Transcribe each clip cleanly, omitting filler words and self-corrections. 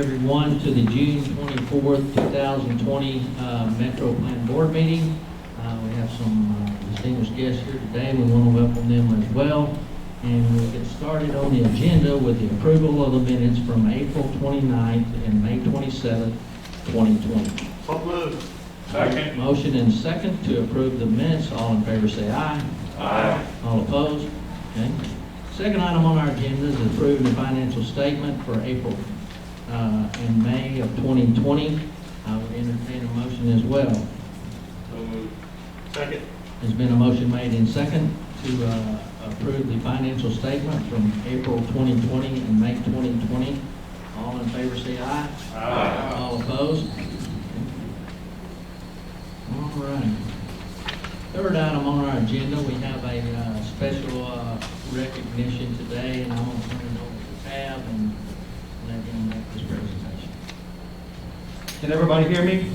everyone to the June 24th, 2020 Metroplan Board meeting. We have some distinguished guests here today. We want to welcome them as well. And we'll get started on the agenda with the approval of the minutes from April 29th and May 27th, 2020. So moved. Second. Motion and second to approve the minutes. All in favor say aye. Aye. All opposed? Okay. Second item on our agenda is approving the financial statement for April and May of 2020. I would entertain a motion as well. So moved. Second. There's been a motion made in second to approve the financial statement from April 2020 and May 2020. All in favor say aye. Aye. All opposed? All right. Third item on our agenda, we have a special recognition today, and I'm going to turn it over to Tab and let him make this presentation. Can everybody hear me?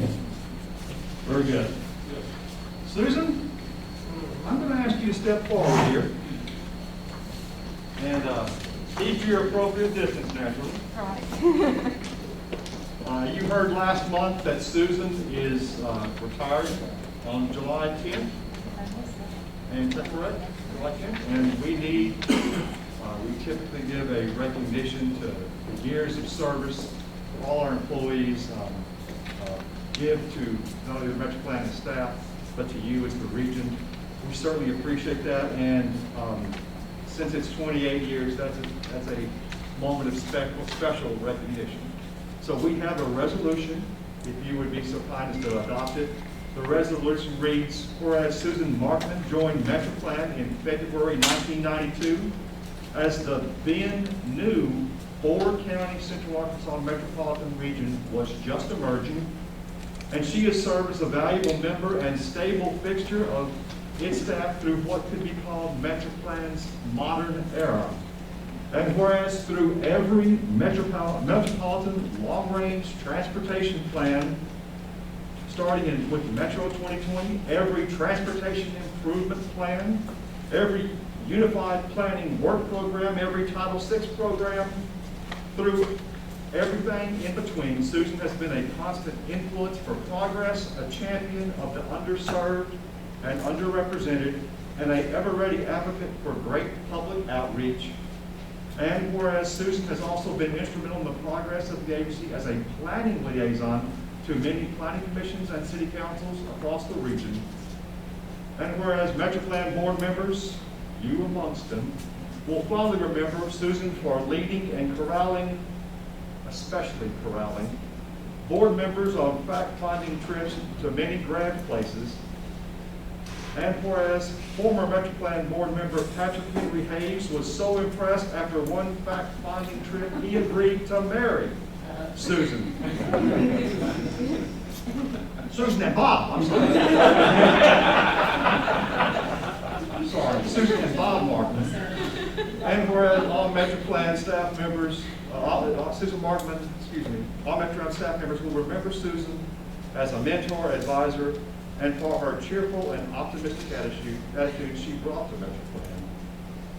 Very good. Susan, I'm going to ask you to step forward here. And keep your appropriate distance, naturally. All right. You heard last month that Susan is retired on July 10th. And is that correct? July 10th? And we typically give a recognition to the years of service for all our employees, give to not only the Metroplan staff, but to you as the region. We certainly appreciate that, and since it's 28 years, that's a moment of special recognition. So we have a resolution, if you would be so kind as to adopt it. The resolution reads, whereas Susan Markman joined Metroplan in February 1992 as the then new Ford County Central Arkansas Metropolitan Region was just emerging, and she has served as a valuable member and stable fixture of its staff through what could be called Metroplan's modern era. And whereas through every metropolitan long-range transportation plan, starting with Metro 2020, every transportation improvement plan, every unified planning work program, every Title VI program, through everything in between, Susan has been a constant influence for progress, a champion of the underserved and underrepresented, and an ever-ready advocate for great public outreach. And whereas Susan has also been instrumental in the progress of the agency as a planning liaison to many planning commissions and city councils across the region. And whereas Metroplan board members, you amongst them, will fondly remember Susan for leading and corralling, especially corralling, board members on fact-finding trips to many grand places. And whereas former Metroplan board member Patrick Henry Hayes was so impressed after one fact-finding trip, he agreed to marry Susan. Susan and Bob, I'm sorry. Sorry, Susan and Bob Markman. And whereas all Metroplan staff members, Susan Markman, all Metroplan staff members will remember Susan as a mentor, advisor, and for her cheerful and optimistic attitude she brought to Metroplan.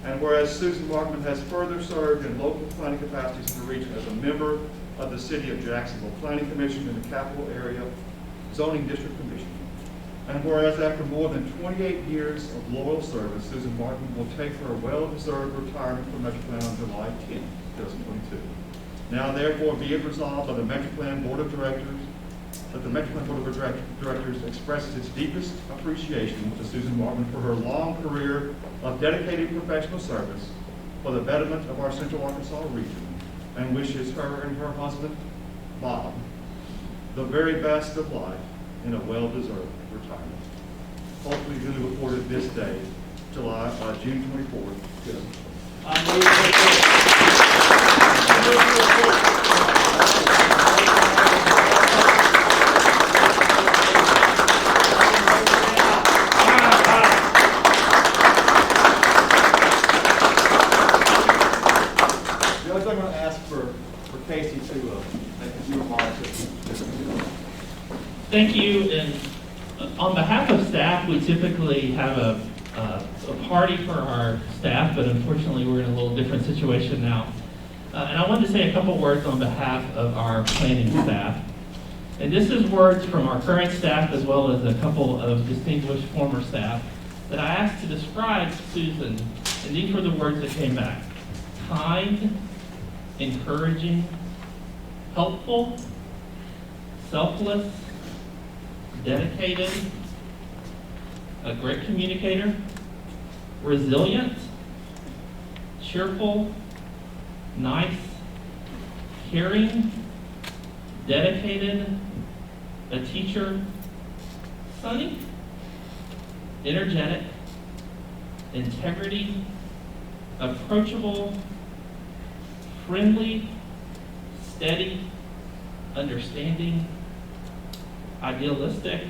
And whereas Susan Markman has further served in local planning capacities in the region as a member of the City of Jacksonville Planning Commission in the Capital Area Zoning District Commission. And whereas after more than 28 years of loyal service, Susan Markman will take her well-deserved retirement from Metroplan on July 10, 2022. Now therefore be it resolved by the Metroplan Board of Directors that the Metroplan Board of Directors expresses its deepest appreciation to Susan Markman for her long career of dedicated professional service for the betterment of our Central Arkansas region, and wishes her and her husband, Bob, the very best of life in a well-deserved retirement. Hopefully duly reported this day, June 24th, 2020. I'm going to ask for Casey to make a few remarks. Thank you. And on behalf of staff, we typically have a party for our staff, but unfortunately we're in a little different situation now. And I wanted to say a couple words on behalf of our planning staff. And this is words from our current staff as well as a couple of distinguished former staff that I asked to describe Susan, and these were the words that came back. Kind, encouraging, helpful, selfless, dedicated, a great communicator, resilient, cheerful, nice, caring, dedicated, a teacher, sunny, energetic, integrity, approachable, friendly, steady, understanding, idealistic,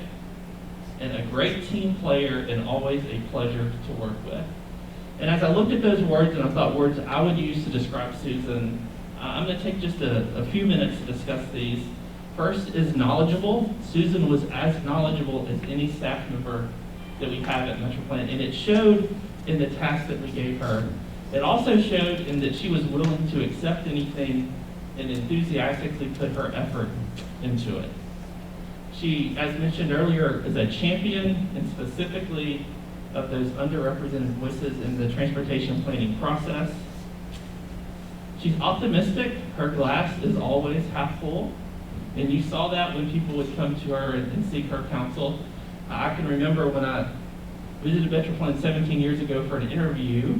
and a great team player and always a pleasure to work with. And as I looked at those words and I thought words I would use to describe Susan, I'm going to take just a few minutes to discuss these. First is knowledgeable. Susan was as knowledgeable as any staff member that we have at Metroplan, and it showed in the task that we gave her. It also showed in that she was willing to accept anything and enthusiastically put her effort into it. She, as mentioned earlier, is a champion and specifically of those underrepresented voices in the transportation planning process. She's optimistic. Her glass is always half full. And you saw that when people would come to her and seek her counsel. I can remember when I visited Metroplan 17 years ago for an interview,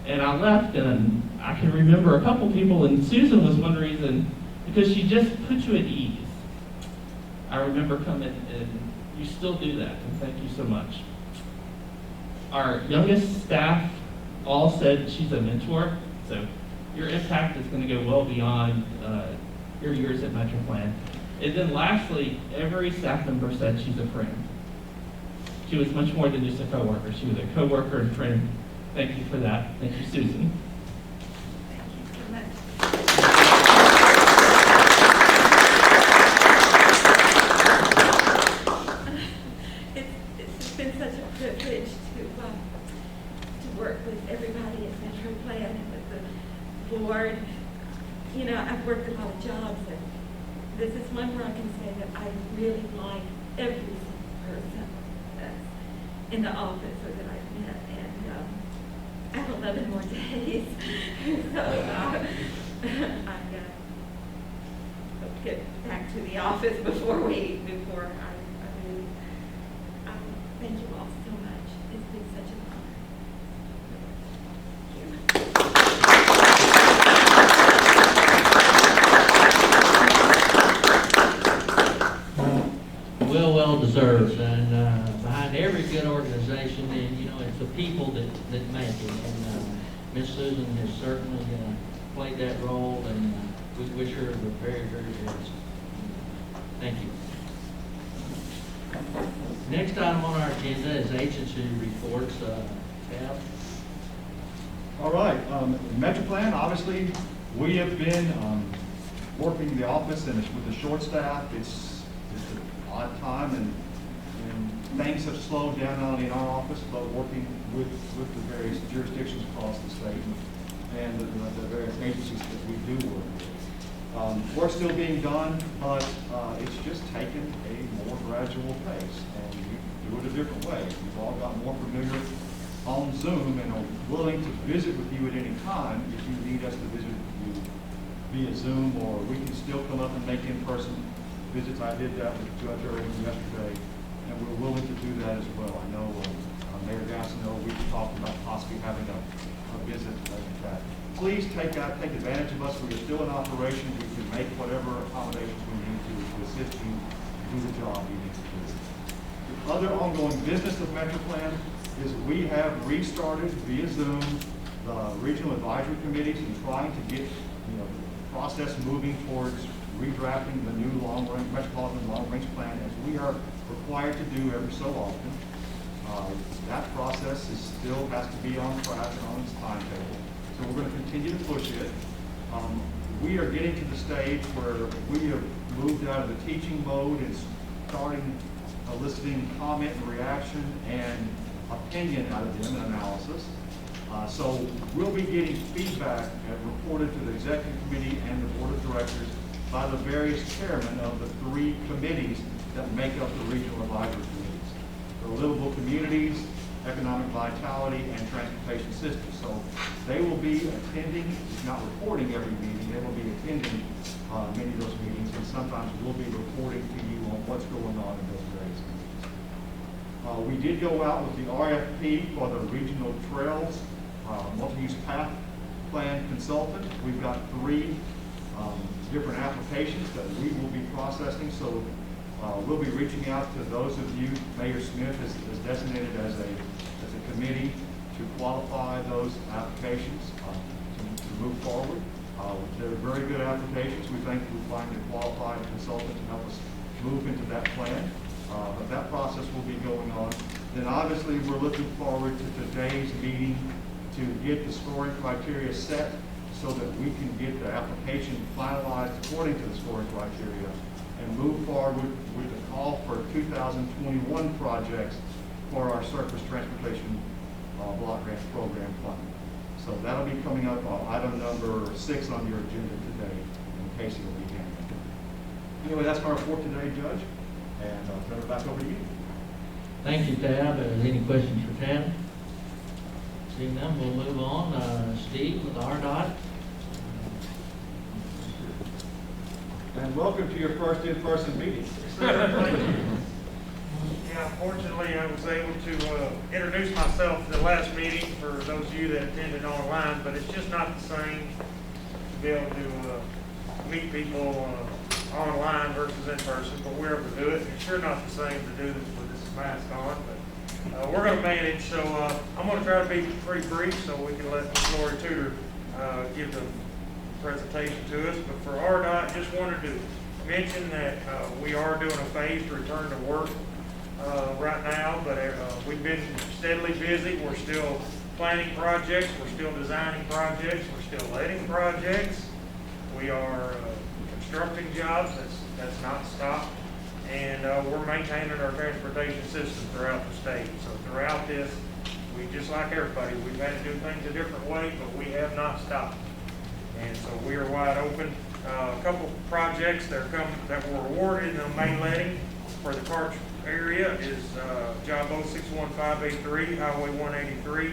and I left, and I can remember a couple people, and Susan was one reason, because she just put you at ease. I remember coming, and you still do that, and thank you so much. Our youngest staff all said she's a mentor, so your impact is going to go well beyond your years at Metroplan. And then lastly, every staff member said she's a friend. She was much more than just a coworker. She was a coworker and friend. Thank you for that. Thank you, Susan. Thank you so much. It's been such a privilege to work with everybody at Metroplan and with the board. You know, I've worked a lot of jobs, and this is one where I can say that I really like every single person that's in the office or that I've met, and I have 11 more days, so I hope to get back to the office before I move. Thank you all so much. It's been such an honor. Well deserved, and behind every good organization, and you know, it's the people that make it. And Miss Susan has certainly played that role, and we wish her the very, very best. Thank you. Next item on our agenda is agency reports. Tab. All right, Metroplan, obviously, we have been working the office and with the short staff. It's an odd time, and things have slowed down not only in our office, but working with the various jurisdictions across the state and the various agencies that we do work with. Work still being done, but it's just taken a more gradual pace, and we do it a different way. We've all got more familiar on Zoom and are willing to visit with you at any time if you need us to visit with you via Zoom, or we can still come up and make in-person visits. I did that with Judge Irvin yesterday, and we're willing to do that as well. I know Mayor Gastineau, we talked about possibly having a visit like that. Please take advantage of us. We are still in operation. We can make whatever accommodations we need to assist you do the job you need to do. The other ongoing business of Metroplan is we have restarted via Zoom the regional advisory committees and trying to get the process moving towards redrafting the new metropolitan long-range plan, as we are required to do every so often. That process still has to be on track and on its timetable. So we're going to continue to push it. We are getting to the stage where we have moved out of the teaching mode and starting eliciting comment and reaction and opinion out of them and analysis. So we'll be getting feedback reported to the executive committee and the board of directors by the various chairmen of the 3 committees that make up the regional advisory committees: the livable communities, economic vitality, and transportation systems. So they will be attending, if not reporting every meeting, they will be attending many of those meetings, and sometimes we'll be reporting to you on what's going on in those various meetings. We did go out with the RFP for the regional trails multi-use path plan consultant. We've got 3 different applications that we will be processing. So we'll be reaching out to those of you. Mayor Smith is designated as a committee to qualify those applications to move forward. They're very good applications. We think we'll find a qualified consultant to help us move into that plan. But that process will be going on. Then obviously we're looking forward to today's meeting to get the scoring criteria set so that we can get the application finalized according to the scoring criteria and move forward with the call for 2021 projects for our surface transportation block grant program funding. So that'll be coming up on item number 6 on your agenda today, and Casey will be handling it. Anyway, that's my report today, Judge, and I'll turn it back over to you. Thank you, Tab. Any questions for Tab? Seeing none, we'll move on. Steve with RDOT. And welcome to your first in-person meeting. Yeah, fortunately, I was able to introduce myself to the last meeting for those of you that attended online, but it's just not the same to be able to meet people online versus in person, but we're able to do it. It's sure not the same to do this with this mask on, but we're going to manage. So I'm going to try to be pretty brief so we can let Ms. Lori Tudor give the presentation to us. But for RDOT, just wanted to mention that we are doing a phased return to work right now, but we've been steadily busy. We're still planning projects, we're still designing projects, we're still letting projects. We are constructing jobs, that's not stopped, and we're maintaining our transportation system throughout the state. So throughout this, we, just like everybody, we've had to do things a different way, but we have not stopped. And so we are wide open. A couple projects that were awarded in the May letting for the Karch area is job 06158 Highway 183,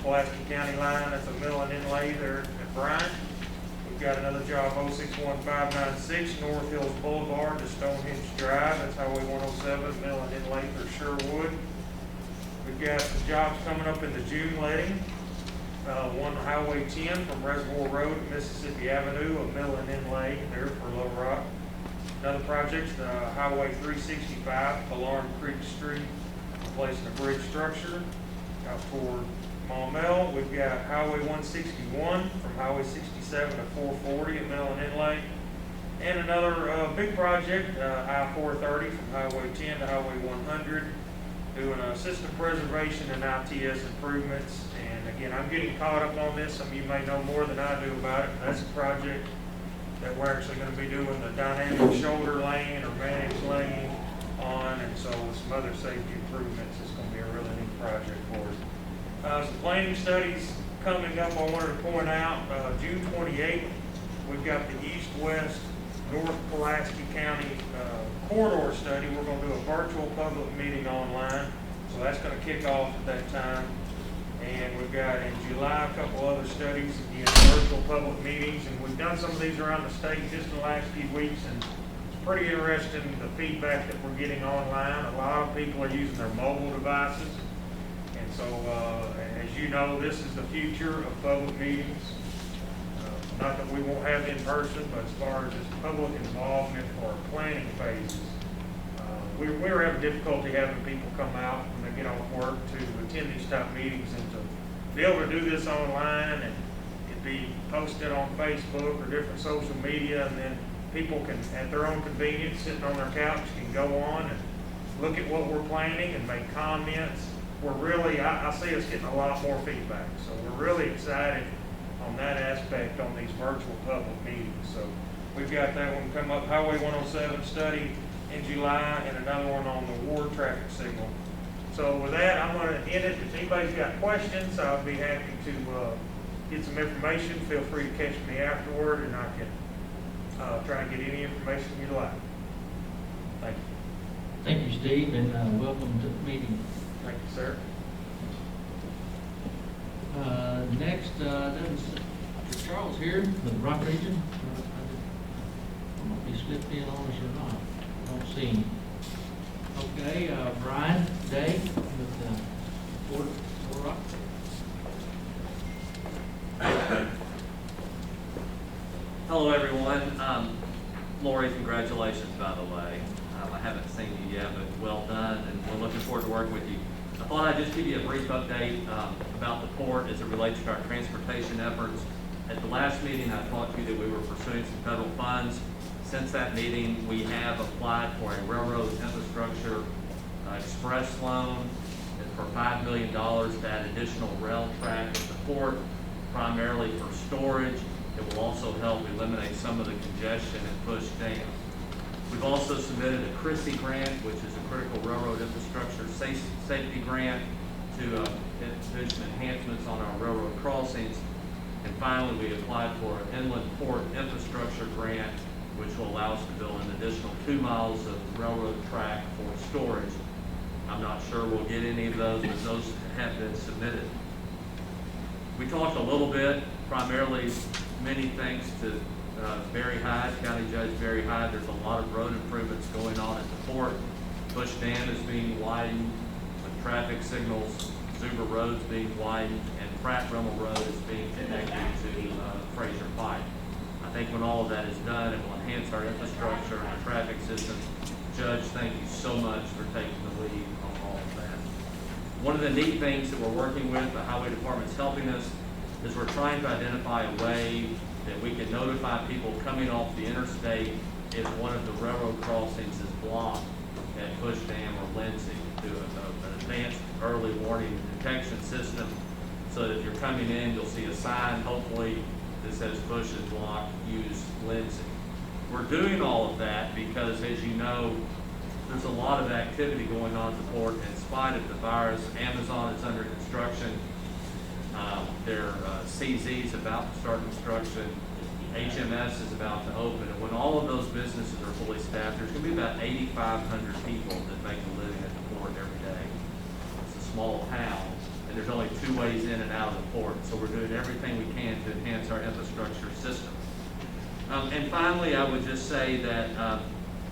Pulaski County line. That's a mill and inlay there at Bryant. We've got another job 061596 North Hills Boulevard to Stonehenge Drive. That's Highway 107, mill and inlay for Sherwood. We've got some jobs coming up in the June letting. One Highway 10 from Reservoir Road to Mississippi Avenue, a mill and inlay there for Little Rock. Another project, Highway 365, Alarm Creek Street, replacing a bridge structure out toward Maumelle. We've got Highway 161 from Highway 67 to 440, a mill and inlay. And another big project, I-430 from Highway 10 to Highway 100, doing system preservation and ITS improvements. And again, I'm getting caught up on this. Some of you may know more than I do about it. That's a project that we're actually going to be doing the dynamic shoulder lane or managed lane on, and so with some other safety improvements, it's going to be a really neat project for us. Some planning studies coming up I wanted to point out. June 28th, we've got the East-West North Pulaski County corridor study. We're going to do a virtual public meeting online, so that's going to kick off at that time. And we've got in July a couple other studies, again, virtual public meetings, and we've done some of these around the state just in the last few weeks, and it's pretty interesting the feedback that we're getting online. A lot of people are using their mobile devices, and so as you know, this is the future of public meetings. Not that we won't have in person, but as far as this public involvement for planning phases, we're having difficulty having people come out when they get off work to attend these type meetings, and to be able to do this online and it be posted on Facebook or different social media, and then people can, at their own convenience, sitting on their couch, can go on and look at what we're planning and make comments. We're really, I see us getting a lot more feedback, so we're really excited on that aspect on these virtual public meetings. So we've got that one come up, Highway 107 study in July, and another one on the Ward traffic signal. So So with that, I'm gonna end it. If anybody's got questions, I'll be happy to, get some information. Feel free to catch me afterward, and I can, try and get any information you'd like. Thank you. Thank you, Steve, and welcome to the meeting. Thank you, sir. Next, is Charles here with the Rock Region? I don't know if he slipped in on us or not. I don't see him. Okay, Brian Day with Fort Rock. Hello, everyone. Lori, congratulations, by the way. I haven't seen you yet, but well done, and we're looking forward to working with you. I thought I'd just give you a brief update about the port as it relates to our transportation efforts. At the last meeting, I talked to you that we were pursuing some federal funds. Since that meeting, we have applied for a railroad infrastructure express loan for $5 million to add additional rail track at the port, primarily for storage. It will also help eliminate some of the congestion and push dams. We've also submitted a CRISI grant, which is a critical railroad infrastructure safety grant, to do some enhancements on our railroad crossings. And finally, we applied for an inland port infrastructure grant, which will allow us to build an additional 2 miles of railroad track for storage. I'm not sure we'll get any of those, but those have been submitted. We talked a little bit, primarily many thanks to Barry Hyde, County Judge Barry Hyde. There's a lot of road improvements going on at the port. Bush Dam is being widened, with traffic signals, Zuber Road's being widened, and Pratt Rummel Road is being connected to Fraser Pike. I think when all of that is done, it will enhance our infrastructure and our traffic system. Judge, thank you so much for taking the lead on all of that. One of the neat things that we're working with, the Highway Department's helping us, is we're trying to identify a way that we can notify people coming off the interstate if one of the railroad crossings is blocked at Bush Dam or Lindsay, to an advanced early warning detection system, so that if you're coming in, you'll see a sign, hopefully, that says Bush is blocked, use Lindsay. We're doing all of that because, as you know, there's a lot of activity going on at the port. In spite of the virus, Amazon is under construction. Their CZ is about to start construction. HMS is about to open. And when all of those businesses are fully staffed, there's going to be about 8,500 people that make a living at the port every day. It's a small town, and there's only 2 ways in and out of the port. So we're doing everything we can to enhance our infrastructure system. And finally, I would just say that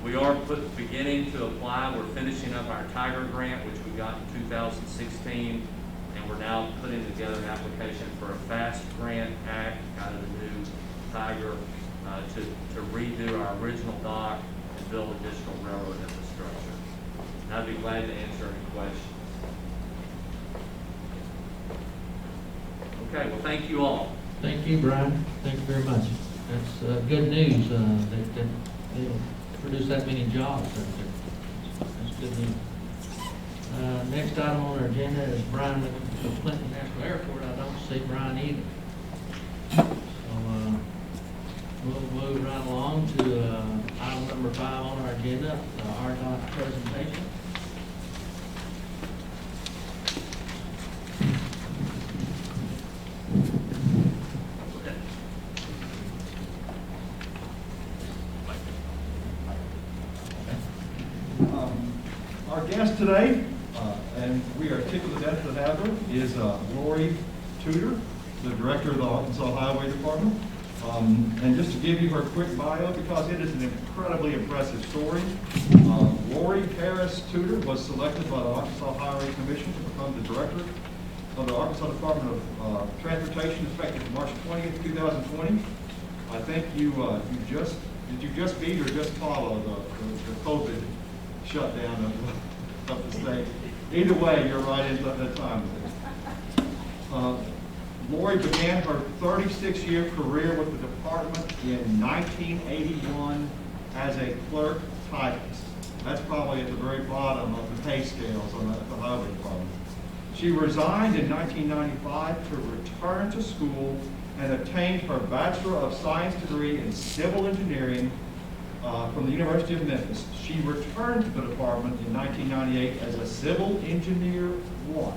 we are beginning to apply. We're finishing up our Tiger grant, which we got in 2016, and we're now putting together an application for a FAST Grant Act, kind of the new Tiger, to redo our original dock and build additional railroad infrastructure. And I'd be glad to answer any questions. Okay, well, thank you all. Thank you, Brian. Thank you very much. That's good news, that they'll produce that many jobs. That's good news. Next item on our agenda is Brian looking for Clinton National Airport. I don't see Brian either. So we'll move right along to item number 5 on our agenda, the RDOT presentation. Our guest today, and we are tickled to death to have her, is Lori Tudor, the Director of the Arkansas Highway Department. And just to give you her quick bio, because it is an incredibly impressive story, Lori Harris Tudor was selected by the Arkansas Highway Commission to become the Director of the Arkansas Department of Transportation effective March 20th, 2020. I think did you just meet or just follow the COVID shutdown of the state? Either way, you're right in the time with it. Lori began her 36-year career with the department in 1981 as a clerk typist. That's probably at the very bottom of the pay scales on the highway department. She resigned in 1995 to return to school and obtained her Bachelor of Science degree in Civil Engineering from the University of Memphis. She returned to the department in 1998 as a Civil Engineer 1.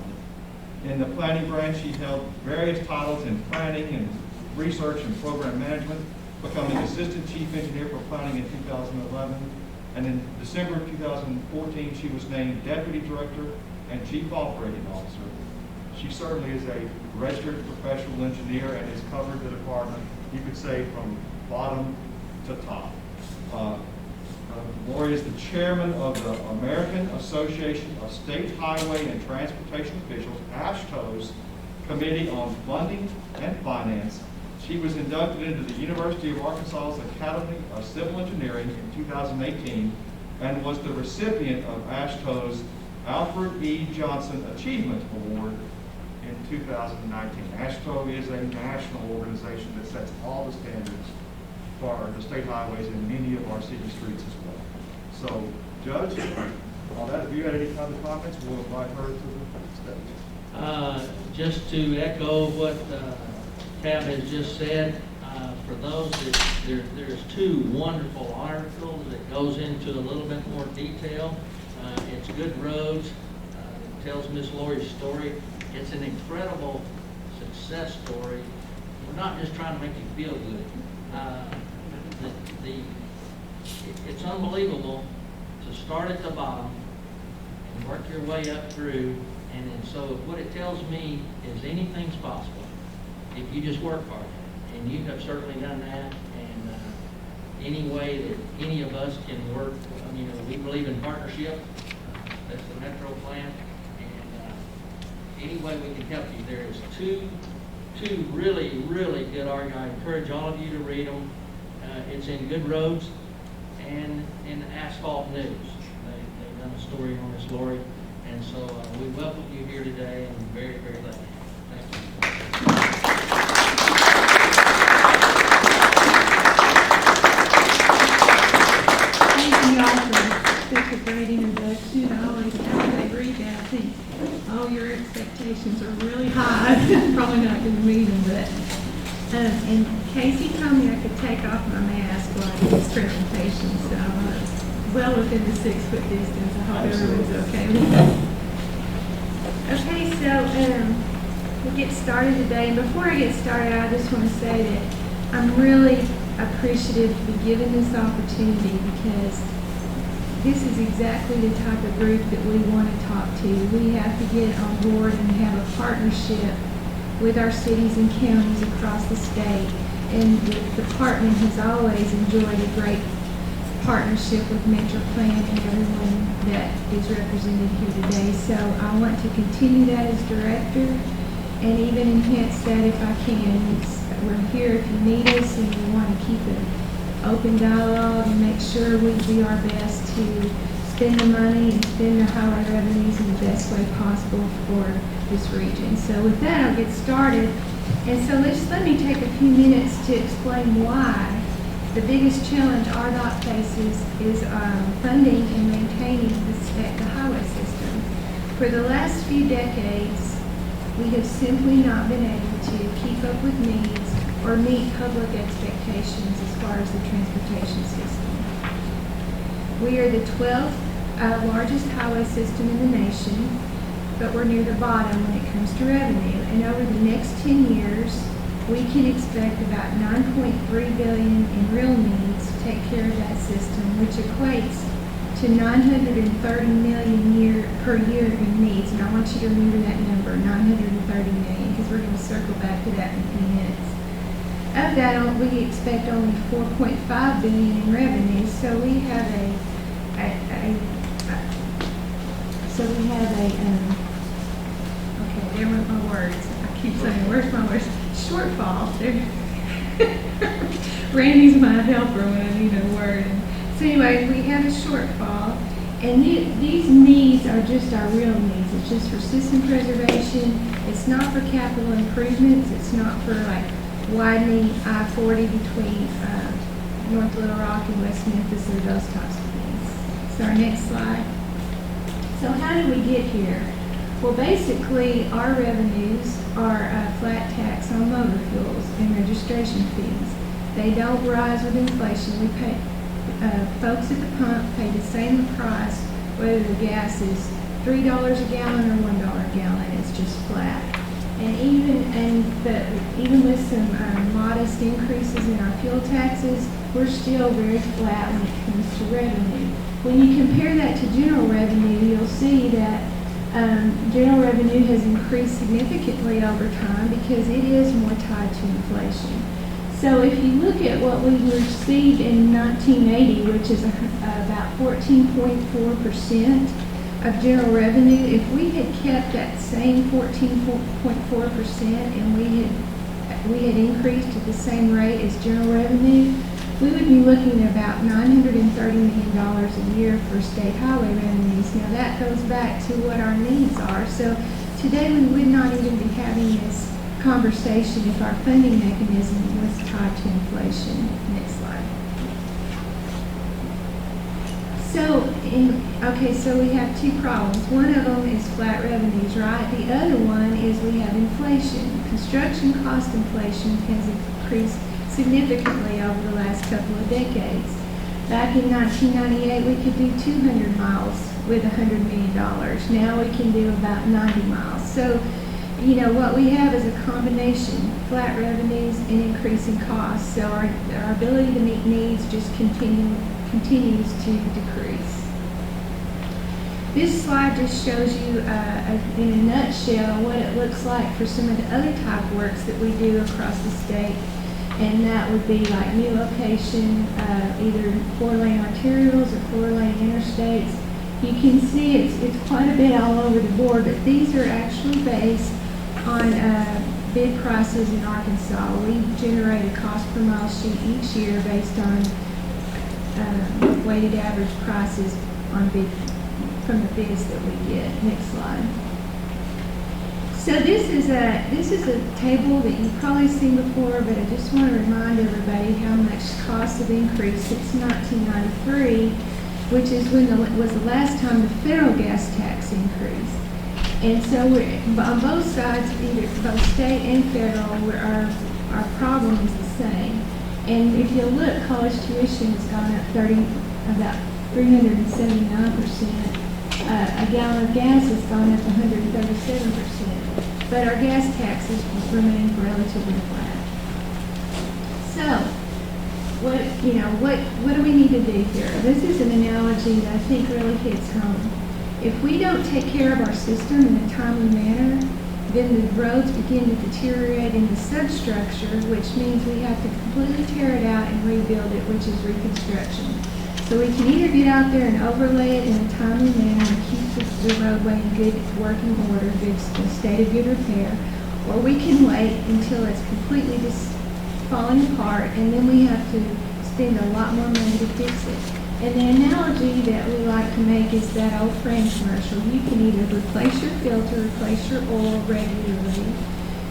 In the planning branch, she held various titles in planning and research and program management, becoming Assistant Chief Engineer for Planning in 2011. And in December of 2014, she was named Deputy Director and Chief Operating Officer. She certainly is a registered professional engineer and has covered the department, you could say, from bottom to top. Lori is the chairman of the American Association of State Highway and Transportation Officials, AASHTO's, Committee on Funding and Finance. She was inducted into the University of Arkansas's Academy of Civil Engineering in 2018 and was the recipient of AASHTO's Alfred E. Johnson Achievement Award in 2019. AASHTO is a national organization that sets all the standards for the state highways and many of our city streets as well. So, Judge, all that, if you had any other comments, we'll invite her to the stage. Just to echo what Tab has just said, for those that there's two wonderful articles that goes into a little bit more detail. It's Good Roads. It tells Miss Lori's story. It's an incredible success story. We're not just trying to make you feel good. It's unbelievable to start at the bottom and work your way up through. And then, so what it tells me is anything's possible if you just work hard. And you have certainly done that. And any way that any of us can work, we believe in partnership. That's the Metroplan. And any way we can help you, there is two really, really good arguments. I encourage all of you to read them. It's in Good Roads and in Asphalt News. They've done a story on this, Lori. And so we welcome you here today, and very, very glad. Thank you. Thank you all for such a great introduction. I always have to agree that I think all your expectations are really high. Probably not going to meet them, but and Casey told me I could take off my mask while I do this presentation, so well within the 6 foot distance. I hope everyone's okay with that. Okay, so we'll get started today. And before I get started, I just want to say that I'm really appreciative to be given this opportunity, because this is exactly the type of group that we want to talk to. We have to get on board and have a partnership with our cities and counties across the state. And the department has always enjoyed a great partnership with Metroplan and everyone that is represented here today. So I want to continue that as director and even enhance that if I can. We're here if you need us, and we want to keep an open dialogue and make sure we do our best to spend the money and spend the highway revenues in the best way possible for this region. So with that, I'll get started. And so let me take a few minutes to explain why the biggest challenge RDOT faces is funding and maintaining the highway system. For the last few decades, we have simply not been able to keep up with needs or meet public expectations as far as the transportation system. We are the 12th largest highway system in the nation, but we're near the bottom when it comes to revenue. And over the next 10 years, we can expect about $9.3 billion in real needs to take care of that system, which equates to $930 million per year in needs. And I want you to remember that number, $930 million, because we're going to circle back to that in a few minutes. Of that, we expect only $4.5 billion in revenue. So we have okay, there went my words. I keep saying, where's my words? Shortfall. Randy's my helper when I need a word. So anyway, we have a shortfall, and these needs are just our real needs. It's just for system preservation. It's not for capital improvements. It's not for like widening I-40 between North Little Rock and West Memphis or those types of things. So our next slide. So how did we get here? Well, basically, our revenues are flat tax on motor fuels and registration fees. They don't rise with inflation. We pay folks at the pump pay the same price whether the gas is $3 a gallon or $1 a gallon. It's just flat. And even with some modest increases in our fuel taxes, we're still very flat when it comes to revenue. When you compare that to general revenue, you'll see that general revenue has increased significantly over time because it is more tied to inflation. So if you look at what we received in 1980, which is about 14.4% of general revenue, if we had kept that same 14.4% and we had increased at the same rate as general revenue, we would be looking at about $930 million a year for state highway revenues. Now that goes back to what our needs are. So today we would not even be having this conversation if our funding mechanism was tied to inflation. Next slide. So we have two problems. One of them is flat revenues, right? The other one is we have inflation. Construction cost inflation has increased significantly over the last couple of decades. Back in 1998, we could do 200 miles with $100 million. Now we can do about 90 miles. So, you know, what we have is a combination, flat revenues and increasing costs. So our ability to meet needs just continues to decrease. This slide just shows you in a nutshell what it looks like for some of the other type works that we do across the state. And that would be like new location, either 4-lane arterials or 4-lane interstates. You can see it's quite a bit all over the board, but these are actually based on bid prices in Arkansas. We generate a cost per mile sheet each year based on weighted average prices on from the bids that we get. Next slide. So this is a table that you've probably seen before, but I just want to remind everybody how much costs have increased since 1993, which is was the last time the federal gas tax increased. And so on both sides, either both state and federal, our problem is the same. And if you look, college tuition has gone up about 379%. A gallon of gas has gone up 137%. But our gas taxes remain relatively flat. So, what do we need to do here? This is an analogy that I think really hits home. If we don't take care of our system in a timely manner, then the roads begin to deteriorate in the substructure, which means we have to completely tear it out and rebuild it, which is reconstruction. So we can either get out there and overlay it in a timely manner and keep the roadway in good working order, good state of good repair, or we can wait until it's completely just falling apart, and then we have to spend a lot more money to fix it. And the analogy that we like to make is that old frame commercial. You can either replace your filter, replace your oil regularly,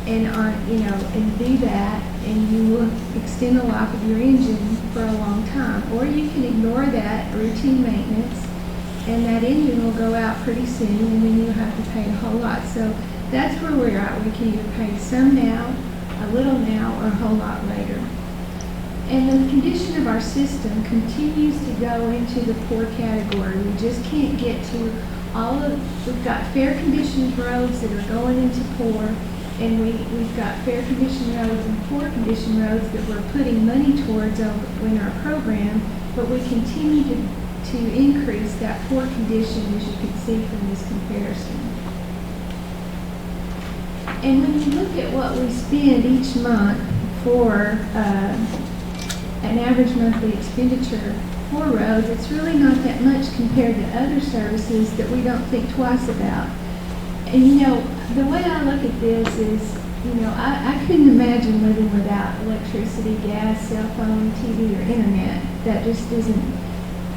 and do that, and you will extend the life of your engine for a long time. Or you can ignore that routine maintenance, and that engine will go out pretty soon, and then you'll have to pay a whole lot. So that's where we're at. We can either pay some now, a little now, or a whole lot later. And the condition of our system continues to go into the poor category. We just can't get to we've got fair conditioned roads that are going into poor, and we've got fair conditioned roads and poor conditioned roads that we're putting money towards in our program, but we continue to increase that poor condition, as you can see from this comparison. And when you look at what we spend each month for an average monthly expenditure for roads, it's really not that much compared to other services that we don't think twice about. And the way I look at this is, I couldn't imagine living without electricity, gas, cell phone, TV, or internet. That just isn't,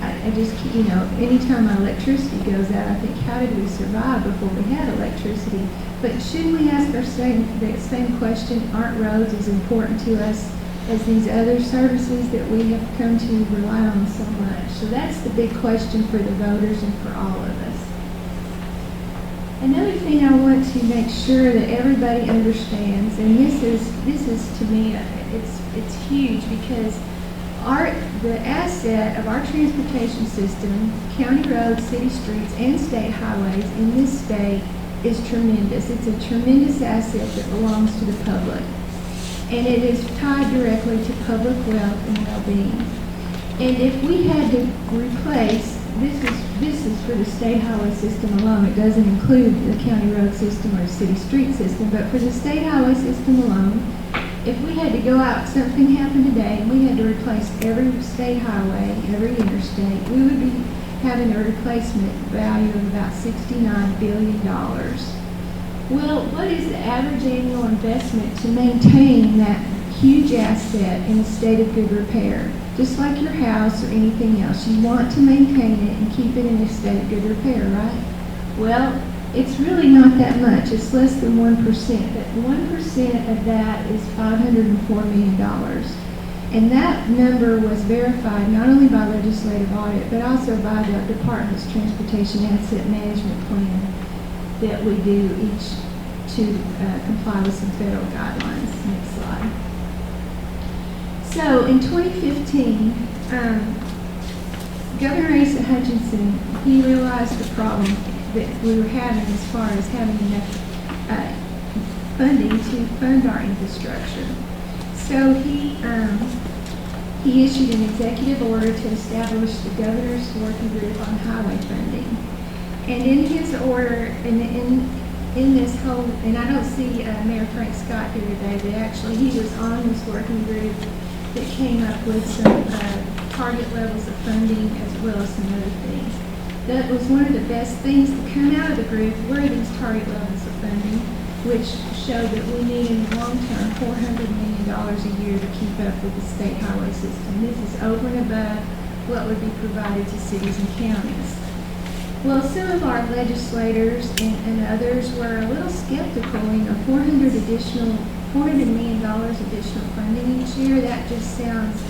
anytime our electricity goes out, I think, how did we survive before we had electricity? But shouldn't we ask the same question, aren't roads as important to us as these other services that we have come to rely on so much? So that's the big question for the voters and for all of us. Another thing I want to make sure that everybody understands, and this is to me, it's huge, because the asset of our transportation system, county roads, city streets, and state highways in this state is tremendous. It's a tremendous asset that belongs to the public. And it is tied directly to public wealth and well-being. And if we had to replace, this is for the state highway system alone, it doesn't include the county road system or city street system, but for the state highway system alone, if we had to go out, something happened today, and we had to replace every state highway, every interstate, we would be having a replacement value of about $69 billion. Well, what is the average annual investment to maintain that huge asset in a state of good repair? Just like your house or anything else, you want to maintain it and keep it in a state of good repair, right? Well, it's really not that much. It's less than 1%, but 1% of that is $504 million. And that number was verified not only by legislative audit, but also by the Department's Transportation Asset Management Plan that we do each to comply with some federal guidelines. Next slide. So in 2015, Governor Asa Hutchinson, he realized the problem that we were having as far as having enough funding to fund our infrastructure. So he issued an executive order to establish the governor's working group on highway funding. And in his order, in this whole, and I don't see Mayor Frank Scott here today, but actually he was on this working group that came up with some target levels of funding as well as some other things. That was one of the best things to come out of the group were these target levels of funding, which showed that we need in the long term $400 million a year to keep up with the state highway system. This is over and above what would be provided to cities and counties. Well, some of our legislators and others were a little skeptical. $400 million additional funding each year, that just sounds,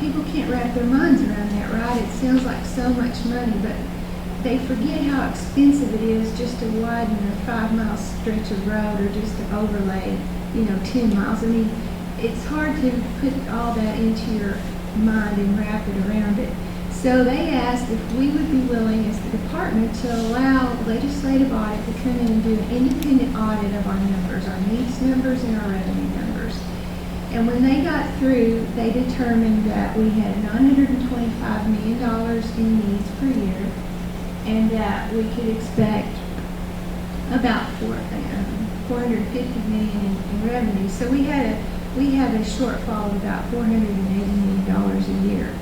people can't wrap their minds around that, right? It sounds like so much money, but they forget how expensive it is just to widen a 5-mile stretch of road or just to overlay, 10 miles. I mean, it's hard to put all that into your mind and wrap it around it. So they asked if we would be willing as the department to allow legislative audit to come in and do an independent audit of our numbers, our needs numbers and our revenue numbers. And when they got through, they determined that we had $925 million in needs per year and that we could expect about $450 million in revenue. So we have a shortfall of about $480 million a year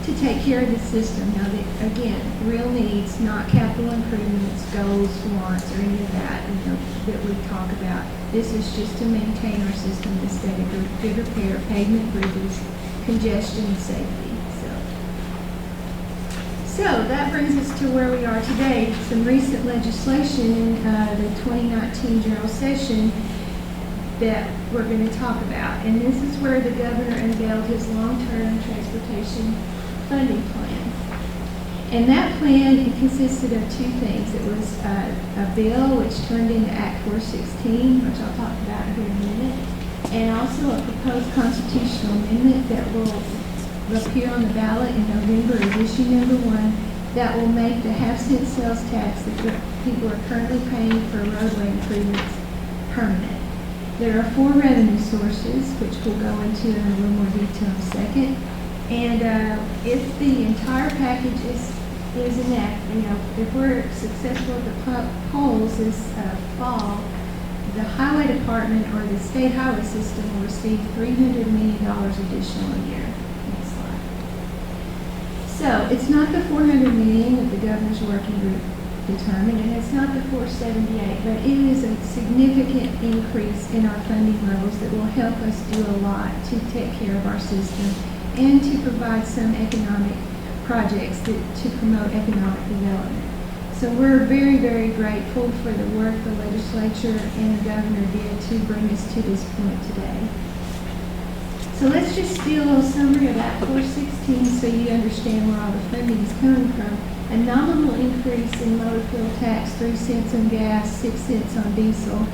to take care of the system. Now, again, real needs, not capital improvements, goals, wants, or any of that, that we talk about. This is just to maintain our system in a state of good repair, pavement, bridges, congestion, and safety. So that brings us to where we are today. Some recent legislation in the 2019 general session that we're going to talk about. And this is where the governor unveiled his long-term transportation funding plan. And that plan consisted of two things. It was a bill which turned into Act 416, which I'll talk about here in a minute, and also a proposed constitutional amendment that will appear on the ballot in November as issue number 1 that will make the half-cent sales tax that people are currently paying for roadway improvements permanent. There are 4 revenue sources, which we'll go into in a little more detail in a second. And if the entire package is enacted, if we're successful at the polls this fall, the highway department or the state highway system will receive $300 million additional a year. Next slide. So it's not the $400 million that the governor's working group determined, and it's not the 478, but it is a significant increase in our funding levels that will help us do a lot to take care of our system and to provide some economic projects to promote economic development. So we're very, very grateful for the work the legislature and the governor did to bring us to this point today. So let's just do a little summary of Act 416 so you understand where all the funding is coming from. A nominal increase in motor fuel tax, 3 cents on gas, 6 cents on diesel,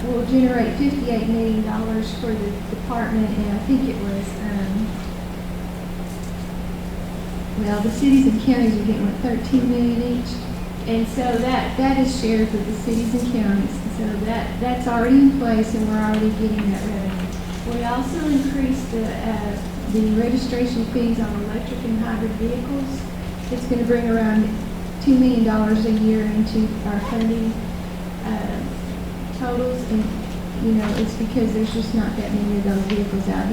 will generate $58 million for the department, and I think it was, well, the cities and counties are getting, what, 13 million each? And so that is shared with the cities and counties. And so that's already in place, and we're already getting that revenue. We also increased the registration fees on electric and hybrid vehicles. It's going to bring around $2 million a year into our funding totals, and it's because there's just not that many of those vehicles out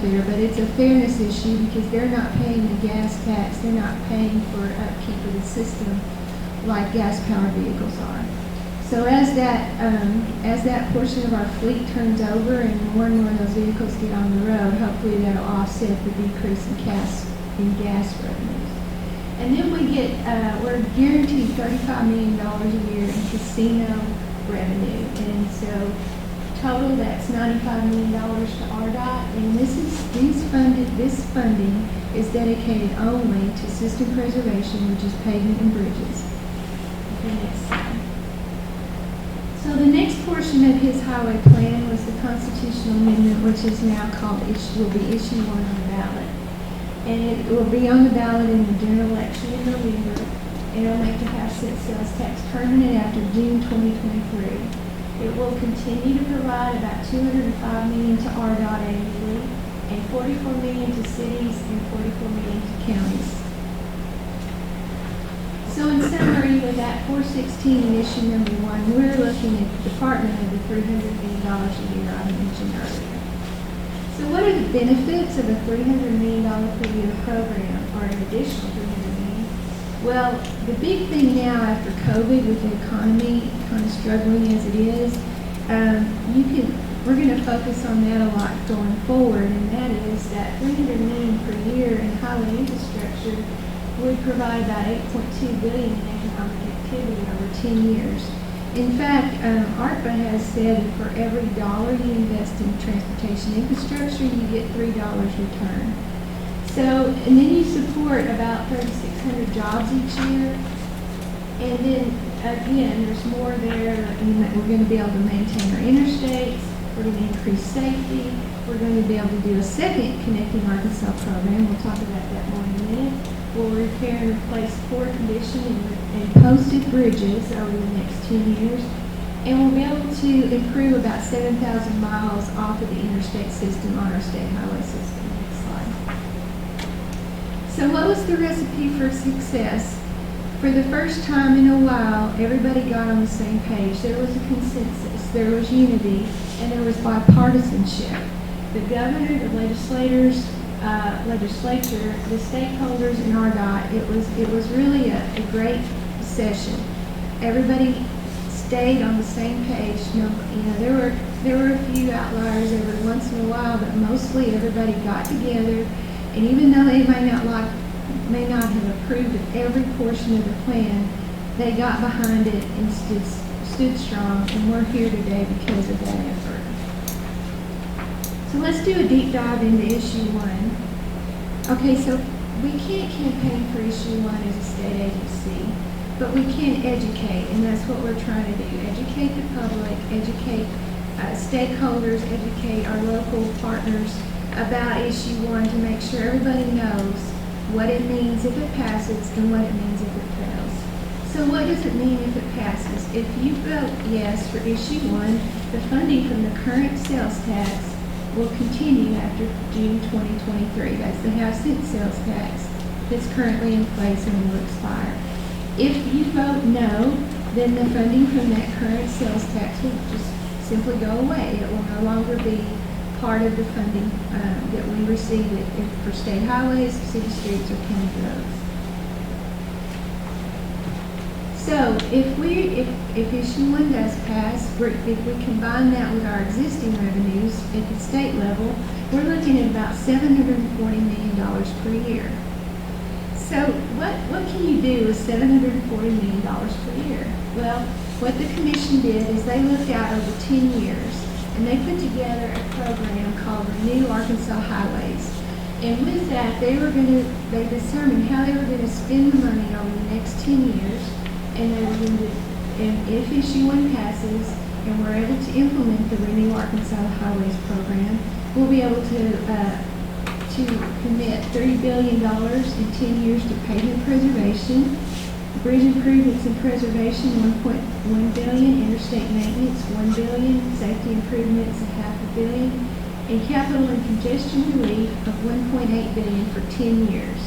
there. But it's a fairness issue because they're not paying the gas tax, they're not paying for upkeep of the system like gas-powered vehicles are. So as that portion of our fleet turns over and more of those vehicles get on the road, hopefully that'll offset the decrease in gas revenues. And then we're guaranteed $35 million a year in casino revenue. And so total, that's $95 million to RDOT. And this funding is dedicated only to system preservation, which is pavement and bridges. Okay, next slide. So the next portion of his highway plan was the constitutional amendment, which is now called will be issue 1 on the ballot. And it will be on the ballot in the general election in November, and it will make the House sales tax permanent after June 2023. It will continue to provide about $205 million to RDOT annually, and $44 million to cities and $44 million to counties. So in summary, with that 416 in issue number 1, we're looking at the department of the $300 million a year I mentioned earlier. So what are the benefits of a $300 million per year program, or an additional $300 million? Well, the big thing now after COVID, with the economy kind of struggling as it is, we're going to focus on that a lot going forward, and that is that $300 million per year in highway infrastructure would provide about $8.2 billion in economic activity over 10 years. In fact, ARPA has said that for every dollar you invest in transportation infrastructure, you get $3 return. So, and then you support about 3,600 jobs each year. And then again, there's more there. We're going to be able to maintain our interstates. We're going to increase safety. We're going to be able to do a second Connecting Arkansas program. We'll talk about that more in a minute. We'll repair and replace poor condition and posted bridges over the next 10 years. And we'll be able to improve about 7,000 miles off of the interstate system on our state highway system. Next slide. So what was the recipe for success? For the first time in a while, everybody got on the same page. There was a consensus, there was unity, and there was bipartisanship. The governor, the legislature, the stakeholders, and RDOT. It was really a great session. Everybody stayed on the same page. There were a few outliers every once in a while, but mostly everybody got together. And even though they may not have approved of every portion of the plan, they got behind it and stood strong. And we're here today because of that effort. So let's do a deep dive into issue 1. Okay, so we can't campaign for issue 1 as a state agency, but we can educate, and that's what we're trying to do. Educate the public, educate stakeholders, educate our local partners about issue 1 to make sure everybody knows what it means if it passes and what it means if it fails. So what does it mean if it passes? If you vote yes for issue 1, the funding from the current sales tax will continue after June 2023. That's the half-cent sales tax that's currently in place and will expire. If you vote no, then the funding from that current sales tax will just simply go away. It will no longer be part of the funding that we receive for state highways, city streets, or county roads. So if issue 1 does pass, if we combine that with our existing revenues at the state level, we're looking at about $740 million per year. So what can you do with $740 million per year? Well, what the commission did is they looked out over 10 years, and they put together a program called Renew Arkansas Highways. And with that, they determined how they were going to spend the money over the next 10 years. And if issue 1 passes, and we're able to implement the Renew Arkansas Highways program, we'll be able to commit $30 billion in 10 years to pavement preservation, bridge improvements and preservation, $1.1 billion, interstate maintenance, $1 billion, safety improvements, $500 million, and capital and congestion relief of $1.8 billion for 10 years.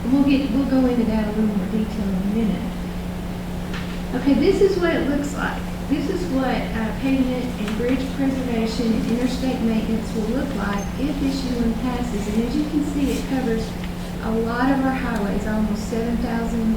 And we'll go into that a little more detail in a minute. Okay, this is what it looks like. This is what pavement and bridge preservation and interstate maintenance will look like if issue 1 passes. And as you can see, it covers a lot of our highways, almost 7,000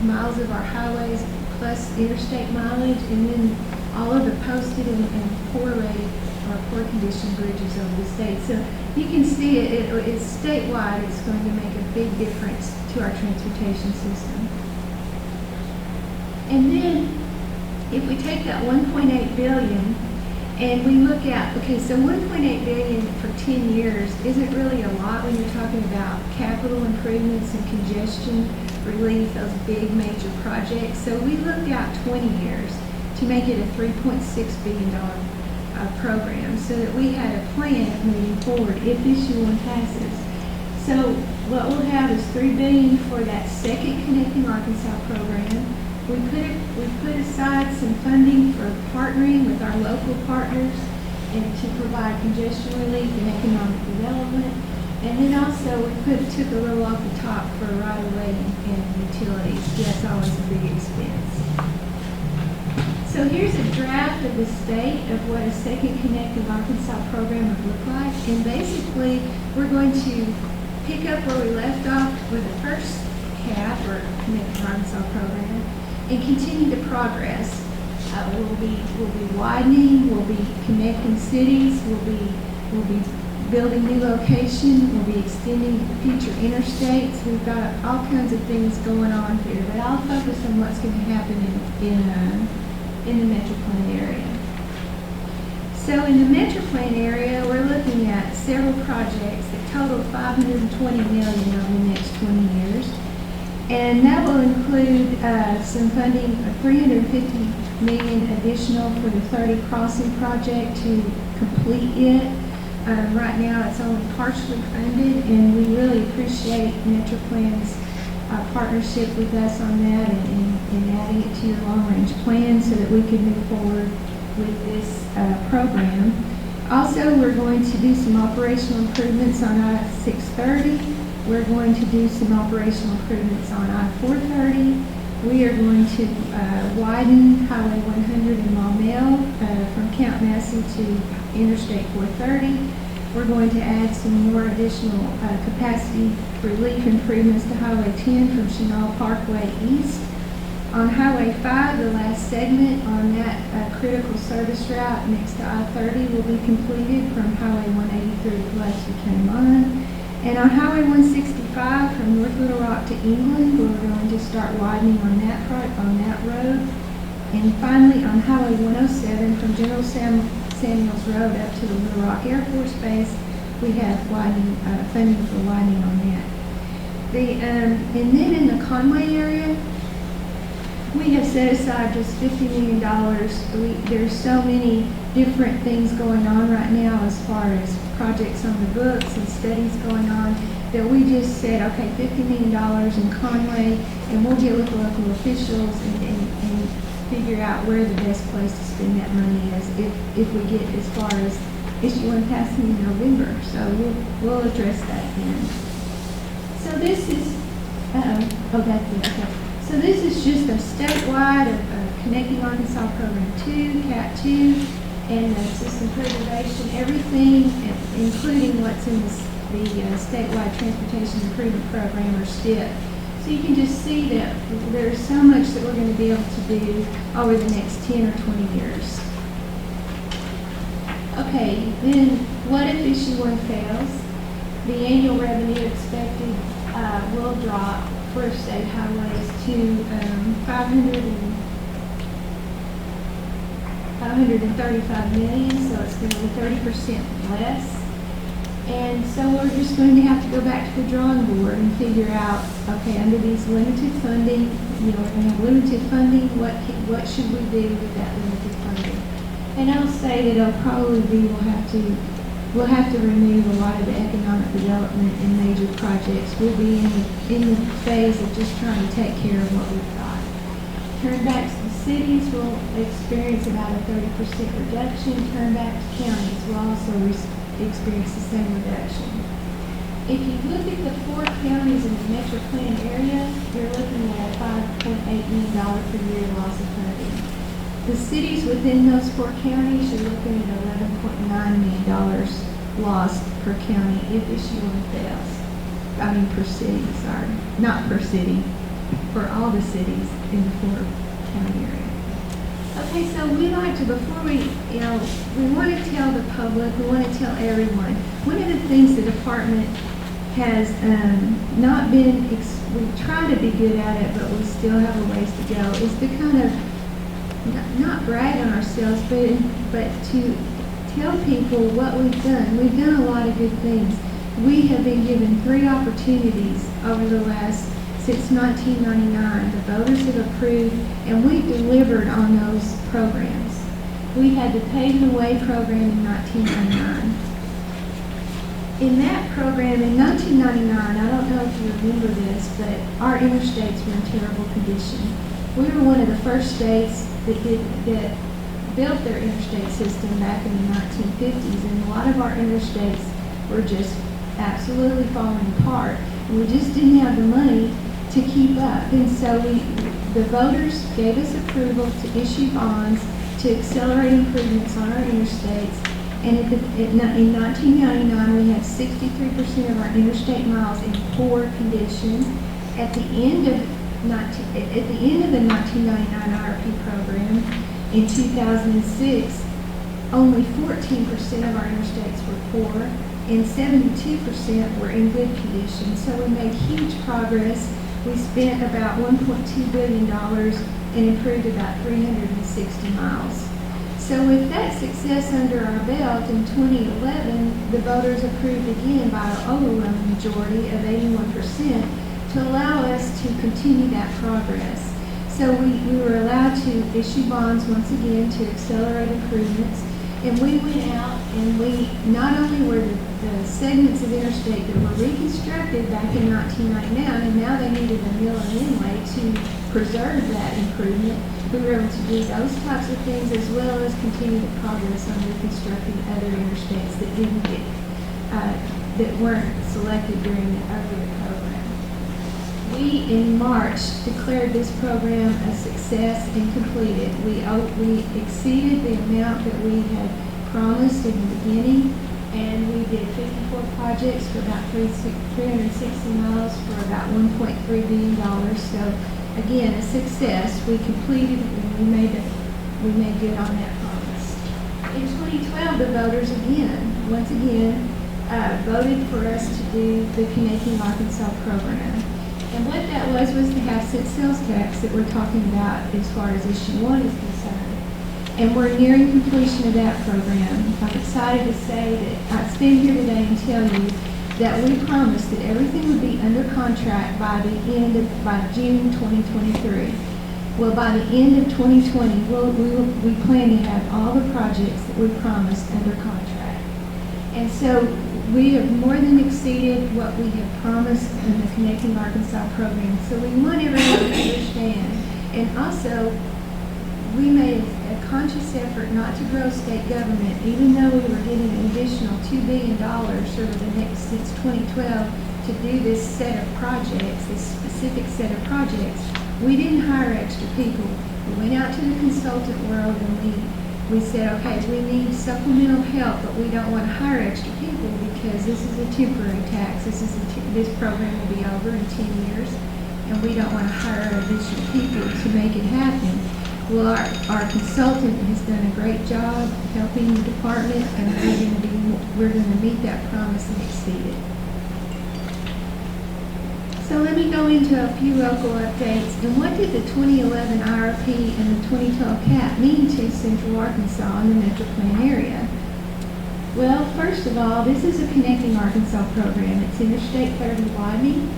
miles of our highways, plus interstate mileage, and then all of the posted and poor-rated or poor condition bridges over the state. So you can see it's statewide. It's going to make a big difference to our transportation system. And then if we take that 1.8 billion and we look at, okay, so 1.8 billion for 10 years isn't really a lot when you're talking about capital improvements and congestion relief, those big major projects. So we looked out 20 years to make it a $3.6 billion program so that we had a plan moving forward if issue 1 passes. So what we'll have is $3 billion for that second Connecting Arkansas program. We put aside some funding for partnering with our local partners and to provide congestion relief and economic development. And then also we took a little off the top for right-of-way and utilities. That's always a big expense. So here's a draft of the state of what a second Connecting Arkansas program would look like. And basically, we're going to pick up where we left off with the first CAP, or Connecting Arkansas program, and continue to progress. We'll be widening, we'll be connecting cities, we'll be building new locations, we'll be extending future interstates. We've got all kinds of things going on here, but I'll focus on what's going to happen in the Metroplan area. So in the Metroplan area, we're looking at several projects that total $520 million over the next 20 years. And that will include some funding of $350 million additional for the 30 Crossing project to complete it. Right now, it's only partially funded, and we really appreciate Metroplan's partnership with us on that and adding it to your long-range plan so that we can move forward with this program. Also, we're going to do some operational improvements on I-630. We're going to do some operational improvements on I-430. We are going to widen Highway 100 in Maumelle from Camp Massey to Interstate 430. We're going to add some more additional capacity relief improvements to Highway 10 from Chenal Parkway East. On Highway 5, the last segment on that critical service route next to I-30 will be completed from Highway 183 to Pulaski County line. And on Highway 165 from North Little Rock to England, we're going to start widening on that road. And finally, on Highway 107 from General Samuels Road up to the Little Rock Air Force Base, we have funding for widening on that. And then in the Conway area, we have set aside just $50 million. There's so many different things going on right now as far as projects on the books and studies going on that we just said, okay, $50 million in Conway, and we'll get with local officials and figure out where the best place to spend that money is if we get as far as issue 1 passing in November. So we'll address that then. So this is, that's it, okay. So this is just a statewide of Connecting Arkansas Program 2, CAT 2, and system preservation, everything, including what's in the statewide transportation improvement program, or STIP. So you can just see that there's so much that we're going to be able to do over the next 10 or 20 years. Okay, then what if issue 1 fails? The annual revenue expected will drop for state highways to $535 million, so it's going to be 30% less. And so we're just going to have to go back to the drawing board and figure out, okay, under these limited funding, we're going to have limited funding, what should we do with that limited funding? And I'll say that it'll probably be, we'll have to remove a lot of the economic development and major projects. We'll be in the phase of just trying to take care of what we've got. Turnbacks to cities will experience about a 30% reduction. Turnback to counties will also experience the same reduction. If you look at the 4 counties in the Metroplan area, you're looking at a $5.8 million per year loss of funding. The cities within those 4 counties, you're looking at $11.9 million lost per county if issue 1 fails. I mean per city, sorry. Not per city, for all the cities in the 4 county area. Okay, so we like to, before we want to tell the public, we want to tell everyone, one of the things the department has not been, we try to be good at it, but we still have a ways to go, is to kind of not brag on ourselves, but to tell people what we've done. We've done a lot of good things. We have been given 3 opportunities over the last, since 1999. The voters have approved, and we delivered on those programs. We had the Pave the Way program in 1999. In that program, in 1999, I don't know if you remember this, but our interstates were in terrible condition. We were one of the first states that built their interstate system back in the 1950s, and a lot of our interstates were just absolutely falling apart. And we just didn't have the money to keep up. And so the voters gave us approval to issue bonds to accelerate improvements on our interstates. And in 1999, we had 63% of our interstate miles in poor condition. At the end of the 1999 IRP program, in 2006, only 14% of our interstates were poor, and 72% were in good condition. So we made huge progress. We spent about $1.2 billion and improved about 360 miles. So with that success under our belt in 2011, the voters approved again by an overwhelming majority of 81% to allow us to continue that progress. So we were allowed to issue bonds once again to accelerate improvements. And we went out and we not only were the segments of interstate that were reconstructed back in 1999, and now they needed a mill and inlay to preserve that improvement. We were able to do those types of things as well as continue the progress on reconstructing other interstates that didn't get, that weren't selected during the earlier program. We, in March, declared this program a success and completed. We exceeded the amount that we had promised in the beginning, and we did 54 projects for about 360 miles for about $1.3 billion. So, again, a success. We completed and we made good on that promise. In 2012, the voters once again, voted for us to do the Connecting Arkansas program. And what that was to have cent sales tax that we're talking about as far as issue 1 is concerned. And we're nearing completion of that program. I'm excited to say that I stand here today and tell you that we promised that everything would be under contract by June 2023. Well, by the end of 2020, we plan to have all the projects that we promised under contract. And so we have more than exceeded what we have promised in the Connecting Arkansas program. So we want everyone to understand. And also, we made a conscious effort not to grow state government, even though we were getting an additional $2 billion since 2012 to do this set of projects, this specific set of projects. We didn't hire extra people. We went out to the consultant world and we said, okay, we need supplemental help, but we don't want to hire extra people because this is a temporary tax. This program will be over in 10 years, and we don't want to hire additional people to make it happen. Well, our consultant has done a great job helping the department, and we're going to meet that promise and exceed it. So let me go into a few local updates. And what did the 2011 IRP and the 2012 CAP mean to Central Arkansas and the Metroplan area? Well, first of all, this is a Connecting Arkansas program. It's Interstate 30 widening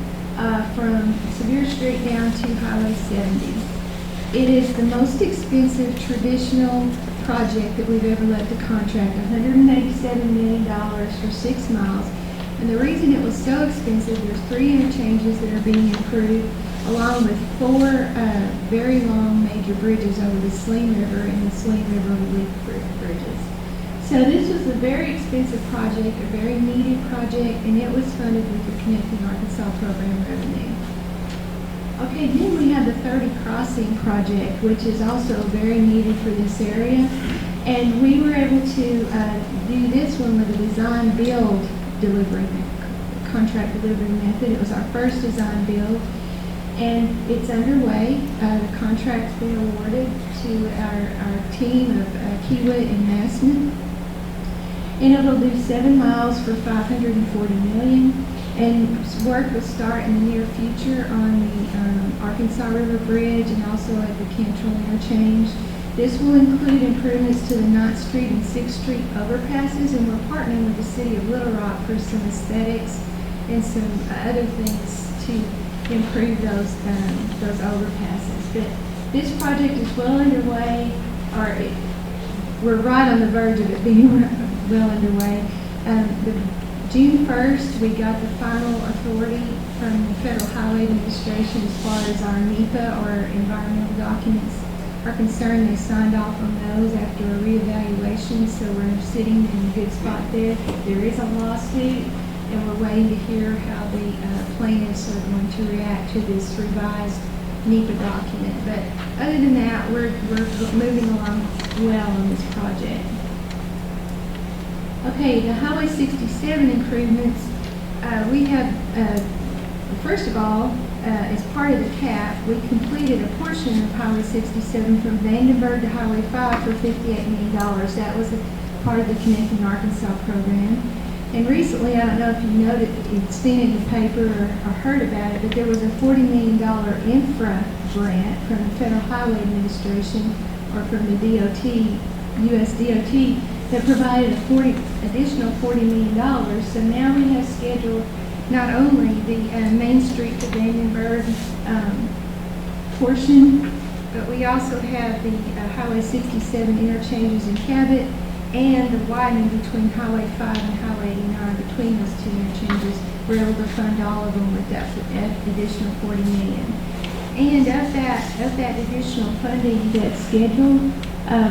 from Sevier Street down to Highway 70. It is the most expensive traditional project that we've ever let the contract, $187 million for 6 miles. And the reason it was so expensive, there's 3 interchanges that are being improved, along with 4 very long major bridges over the Sling River and the Sling River relief bridges. So this was a very expensive project, a very needed project, and it was funded with the Connecting Arkansas Program revenue. Okay, then we have the 30 Crossing project, which is also very needed for this area. And we were able to do this one with a design-build delivery, contract delivery method. It was our first design-build, and it's underway. The contract's been awarded to our team of Kiewit and Massman. And it'll do 7 miles for $540 million. And work will start in the near future on the Arkansas River Bridge and also at the Cantrell Interchange. This will include improvements to the 9th Street and 6th Street overpasses, and we're partnering with the City of Little Rock for some aesthetics and some other things to improve those overpasses. But this project is well underway, we're right on the verge of it being well underway. June 1st, we got the final authority from the Federal Highway Administration as far as our NEPA or environmental documents are concerned. They signed off on those after a reevaluation, so we're sitting in a good spot there. There is a lawsuit, and we're waiting to hear how the plaintiffs are going to react to this revised NEPA document. But other than that, we're moving along well on this project. Okay, the Highway 67 improvements, we have, first of all, as part of the CAP, we completed a portion of Highway 67 from Vandenberg to Highway 5 for $58 million. That was a part of the Connecting Arkansas program. And recently, I don't know if you noted, you've seen it in the paper or heard about it, but there was a $40 million infra grant from the Federal Highway Administration or from the DOT, US DOT, that provided additional $40 million. So now we have scheduled not only the Main Street to Vandenberg portion, but we also have the Highway 67 interchanges in Cabot and the widening between Highway 5 and Highway 89 between those 2 interchanges. We're able to fund all of them with that additional $40 million. And of that additional funding that's scheduled,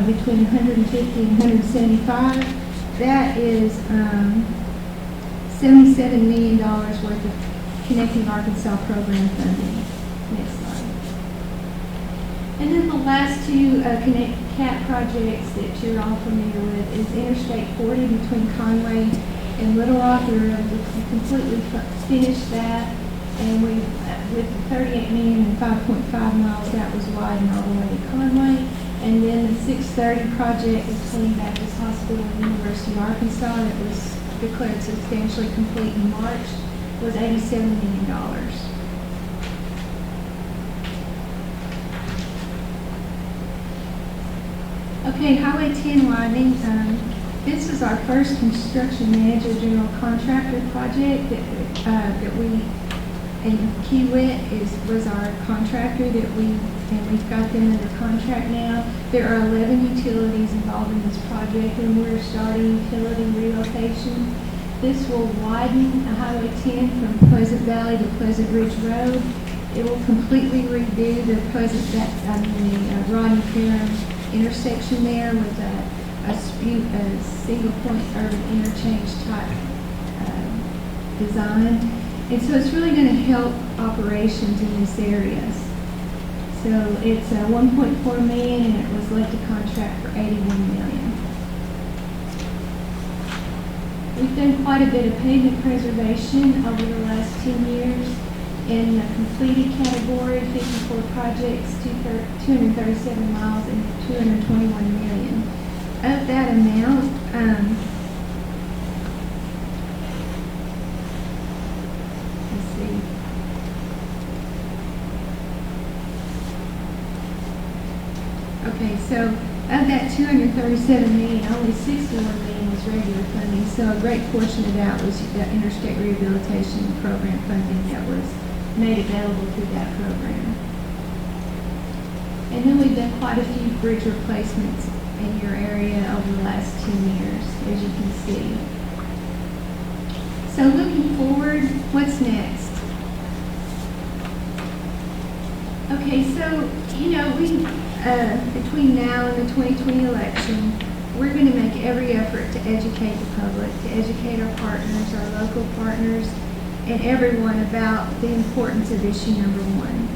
between 150 and 175, that is $77 million worth of Connecting Arkansas program funding. Next slide. And then the last 2 CAP projects that you're all familiar with is Interstate 40 between Conway and Little Rock. We were able to completely finish that, and we, with 38 million and 5.5 miles, that was widened all the way to Conway. And then the 630 project between Baptist Hospital and University of Arkansas that was declared substantially complete in March was $87 million. Okay, Highway 10 widening. This is our first construction manager general contractor project that we, and Kiewit was our contractor and we've got them under contract now. There are 11 utilities involved in this project, and we're starting utility relocation. This will widen Highway 10 from Pleasant Valley to Pleasant Ridge Road. It will completely redo the Rodney Ferrum intersection there with a single point urban interchange type design. And so it's really going to help operations in this area. So it's $1.4 million, and it was let to contract for $81 million. We've done quite a bit of pavement preservation over the last 10 years. In the completed category, 54 projects, 237 miles, and $221 million. Of that amount, let's see. Okay, so of that $237 million, only $61 million was regular funding. So a great portion of that was the Interstate Rehabilitation Program funding that was made available through that program. And then we've done quite a few bridge replacements in your area over the last 10 years, as you can see. So looking forward, what's next? Okay, so, between now and the 2020 election, we're going to make every effort to educate the public, to educate our partners, our local partners, and everyone about the importance of issue number 1.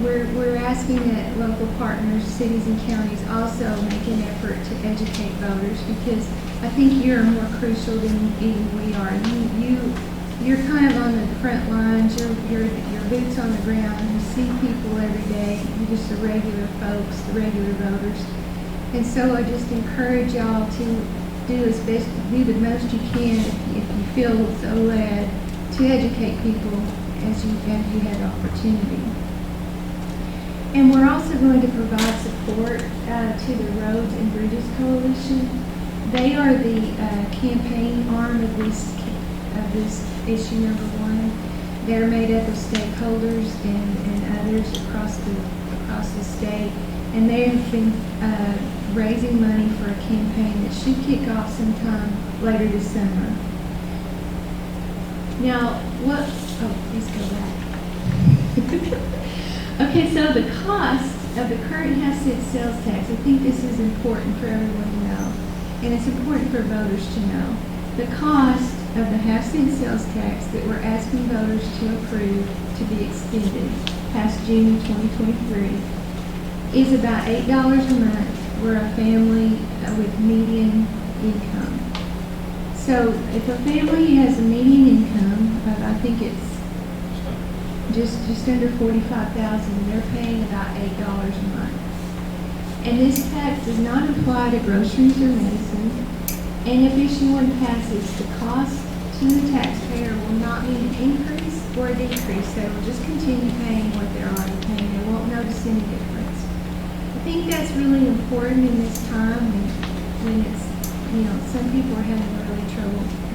We're asking that local partners, cities and counties also make an effort to educate voters, because I think you're more crucial than even we are. You're kind of on the front lines, you're boots on the ground, you see people every day, you're just the regular folks, the regular voters. And so I just encourage y'all to do the most you can if you feel so led to educate people as you have the opportunity. And we're also going to provide support to the Roads and Bridges Coalition. They are the campaign arm of this issue number 1. They're made up of stakeholders and others across the state, and they have been raising money for a campaign that should kick off sometime later this summer. Now, please go back. Okay, so the cost of the current half cent sales tax, I think this is important for everyone to know, and it's important for voters to know. The cost of the half cent sales tax that we're asking voters to approve to be extended past June 2023 is about $8 a month for a family with median income. So if a family has a median income of, I think it's just under $45,000, they're paying about $8 a month. And this tax does not apply to groceries or medicine. And if issue 1 passes, the cost to the taxpayer will not be an increase or a decrease. They will just continue paying what they're already paying. They won't notice any difference. I think that's really important in this time when it's, some people are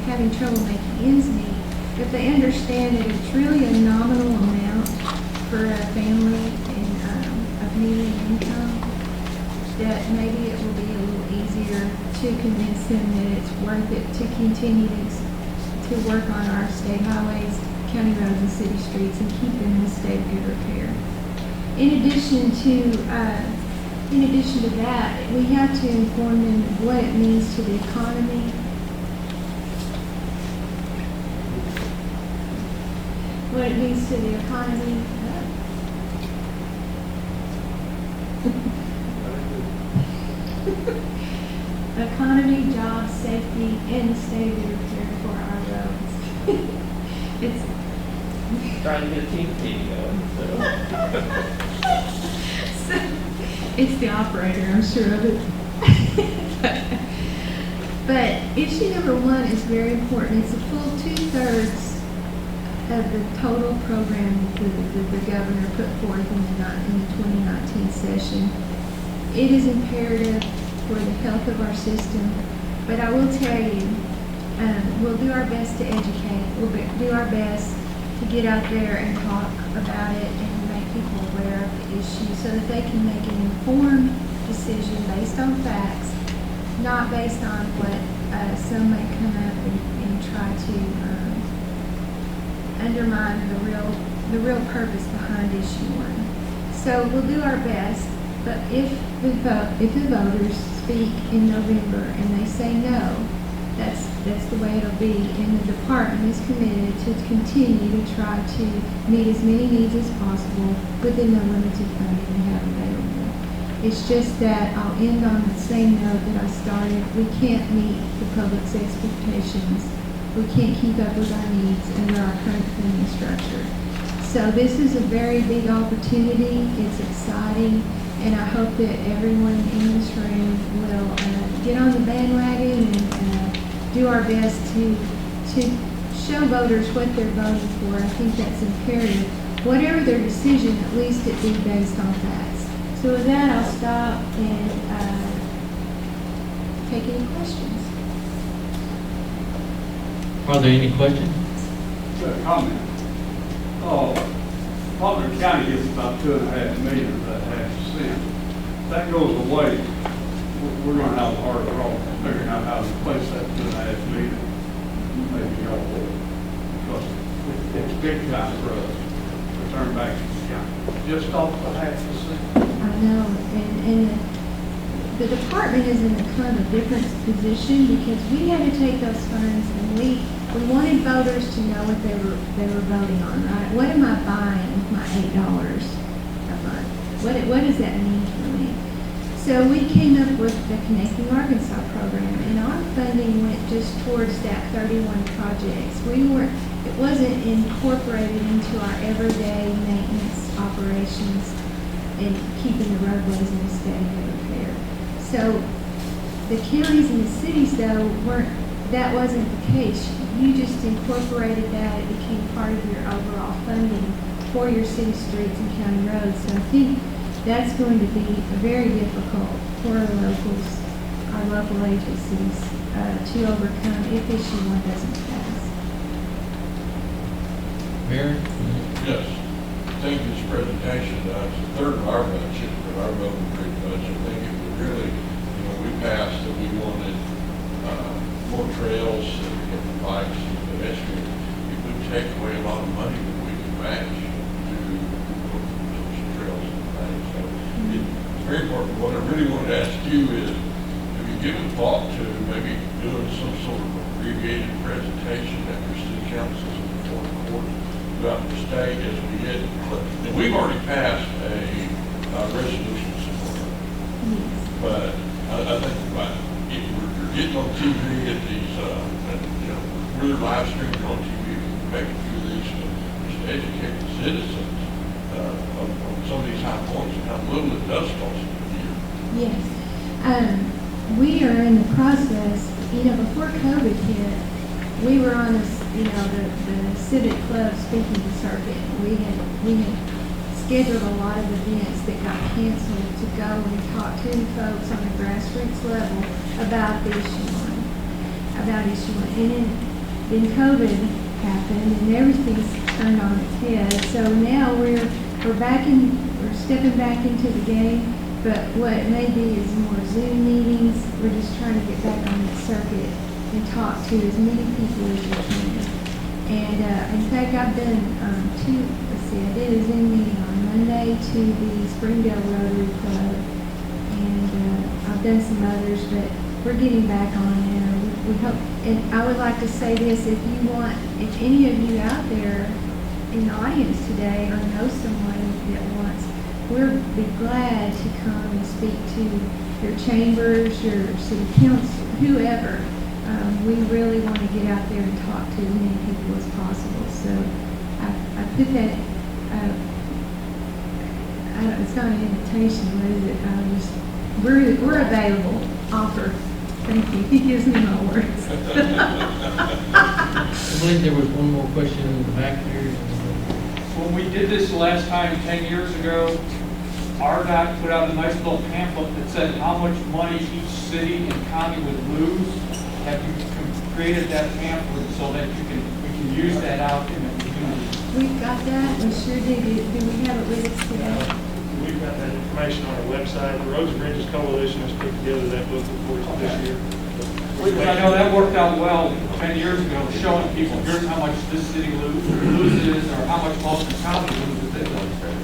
having trouble making ends meet. If they understand that it's really a nominal amount for a family of median income, that maybe it will be a little easier to convince them that it's worth it to continue to work on our state highways, county roads, and city streets and keep them in a state of good repair. In addition to that, we have to inform them of what it means to the economy. What it means to the economy. Economy, jobs, safety, and the state of repair for our roads. It's Trying to get a team going, so it's the operator, I'm sure of it. But issue number 1 is very important. It's a full 2/3 of the total program that the governor put forth in the 2019 session. It is imperative for the health of our system, but I will tell you, we'll do our best to educate. We'll do our best to get out there and talk about it and make people aware of the issue so that they can make an informed decision based on facts, not based on what some may come up and try to undermine the real purpose behind issue 1. So we'll do our best, but if the voters speak in November and they say no, that's the way it'll be. And the department is committed to continue to try to meet as many needs as possible within the limited funding we have available. It's just that I'll end on the same note that I started. We can't meet the public's expectations. We can't keep up with our needs under our current funding structure. So this is a very big opportunity. It's exciting, and I hope that everyone in this room will get on the bandwagon and do our best to show voters what they're voting for. I think that's imperative. Whatever their decision, at least it be based on facts. So with that, I'll stop and take any questions. Are there any questions? Comment. Butler County gets about $2.5 million of that half cent. That goes away we're gonna have a hard problem figuring out how to replace that 2.5 meter. Maybe y'all will, because it's big time for us to turn back to the county. Just off the 0.5%. I know, and the department is in a kind of different position because we had to take those funds and we wanted voters to know what they were voting on, right? What am I buying with my $8 a month? What does that mean for me? So we came up with the Connecting Arkansas program, and our funding went just towards that 31 projects. It wasn't incorporated into our everyday maintenance operations and keeping the roadways in a state of repair. So the counties and the cities, though, that wasn't the case. You just incorporated that. It became part of your overall funding for your city streets and county roads. So I think that's going to be very difficult for our local agencies to overcome if issue 1 doesn't pass. Mayor? Yes, thank you for this presentation. It's a third of our budget, but our vote was pretty much. I think it was really, we passed that we wanted more trails and bikes and pedestrians. It would take away a lot of money that we could match to those trails and things. So it's very important. What I really wanted to ask you is, have you given thought to maybe doing some sort of abbreviated presentation at your city councils and before the court throughout the state as we get? And we've already passed a resolution support, but I think about if you're getting on TV at these, really live streaming on TV, make a few of these just to educate the citizens on some of these high points and how little it does cost a year. Yes. We are in the process, before COVID hit, we were on this, the Civic Club speaking circuit. We had scheduled a lot of events that got canceled to go and talk to folks on a grassroots level about issue 1. And then COVID happened and everything's turned on its head. So now we're stepping back into the game. But what it may be is more Zoom meetings. We're just trying to get back on that circuit and talk to as many people as we can. And in fact, I've done I did a Zoom meeting on Monday to the Springdale Rotary Club, and I've done some others, but we're getting back on there. We hope, and I would like to say this: if any of you out there in the audience today or know someone that wants, we'll be glad to come and speak to your chambers, your city council, whoever. We really want to get out there and talk to as many people as possible. So I put that, it's not an invitation, what is it? We're available, offer. Thank you. He gives me my words. I believe there was one more question in the back here. When we did this last time 10 years ago, RDOT put out a nice little pamphlet that said how much money each city and county would lose. Have you created that pamphlet so that we can use that out in the community? We've got that. We sure do. Do we have it with us today? We've got that information on our website. The Roads and Bridges Coalition has put together that book for us this year. I know that worked out well 10 years ago, showing people here's how much this city loses or how much Boston County loses.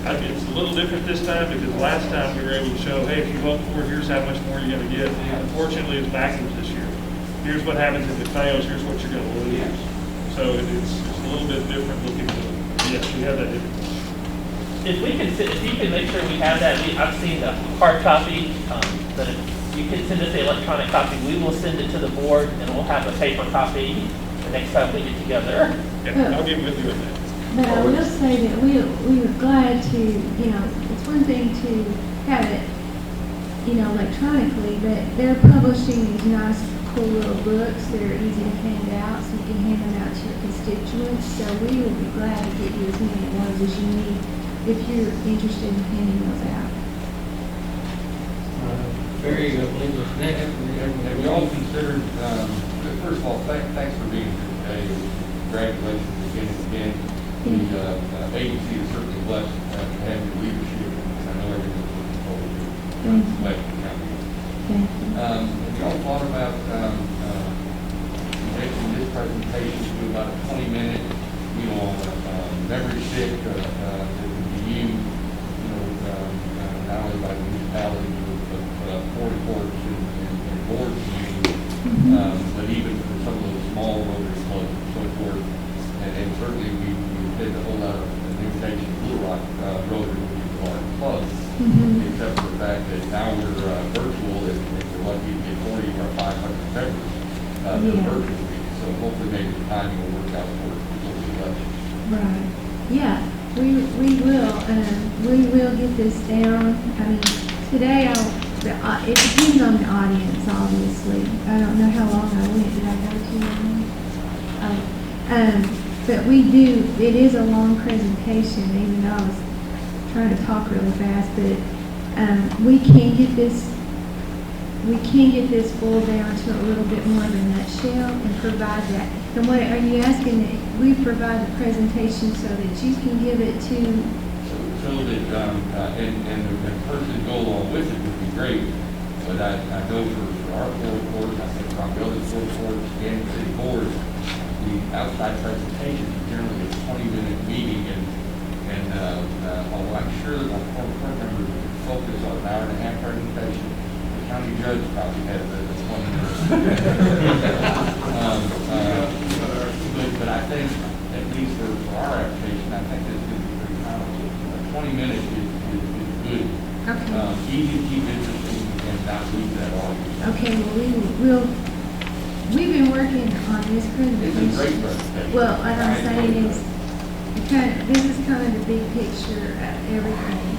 It's a little different this time because last time we were able to show, hey, if you vote for it, here's how much more you're going to get. Unfortunately, it's backwards this year. Here's what happens if it fails. Here's what you're going to lose. So it's a little bit different looking. Yes, we have that different. If you can make sure we have that, I've seen the hard copy, but if you can send us the electronic copy, we will send it to the board and we'll have a paper copy the next time we get together. Yeah, I'll get with you with that. But I will say that we were glad to, it's one thing to have it, electronically, but they're publishing these nice, cool little books that are easy to hand out, so you can hand them out to your constituents. So we will be glad to get you as many of those as you need if you're interested in handing those out. Barry, I believe was next. Have you all considered, first of all, thanks for being here today. Congratulations again. The agency is certainly blessed to have your leadership. I know everyone's looking forward to it. Thank you. Thank you. that would be used, not only by the municipalities, but port courts and board meetings, but even for some of those small Rotary clubs and so forth. And certainly we did a whole lot of invitation to Blue Rock Rotary, which is a large club, except for the fact that now we're virtual, if we're lucky to get 40 or 500 members to virtual meetings. So hopefully maybe the timing will work out for the election. Right. Yeah, we will. We will get this down. I mean, today it depends on the audience, obviously. I don't know how long I went. Did I go too long? But we do. It is a long presentation, even though I was trying to talk really fast. But we can get this. We can get this boiled down to a little bit more of a nutshell and provide that. And what are you asking that we provide the presentation so that you can give it to? So that, and the person to go along with it would be great. But I know for our board, I think probably other boards and city boards, the outside presentation is generally a 20-minute meeting, and although I'm sure that our board members would focus on an hour and a half presentation, county judge probably has a 20 minutes. But I think, at least for our application, I think this is going to be pretty powerful. 20 minutes is good. Okay. Easy to keep interesting and not lose that audience. Okay. Well, we've been working on this presentation. It's a great presentation. Well, what I'm saying is, this is kind of the big picture of everything.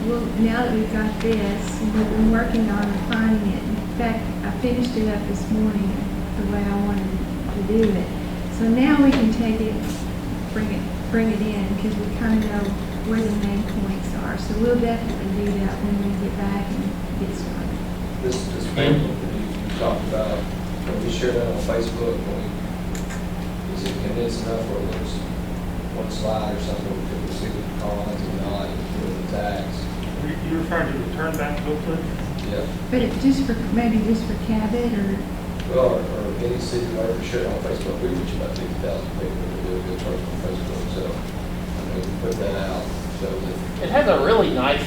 Well, now that we've got this, we've been working on refining it. In fact, I finished it up this morning the way I wanted to do it. So now we can take it, bring it in, because we kind of know where the main points are. So we'll definitely do that when we get back and get started. This pamphlet that you talked about, when we share that on Facebook, is it condensed enough where it looks one slide or something, where people see the cons and not, the tags? You're referring to the return back booklet? Yeah. But maybe just for Cabot or? Well, or any city, whatever, share it on Facebook. We reach about 50,000 people to do a good work on Facebook, so we can put that out. So that It has a really nice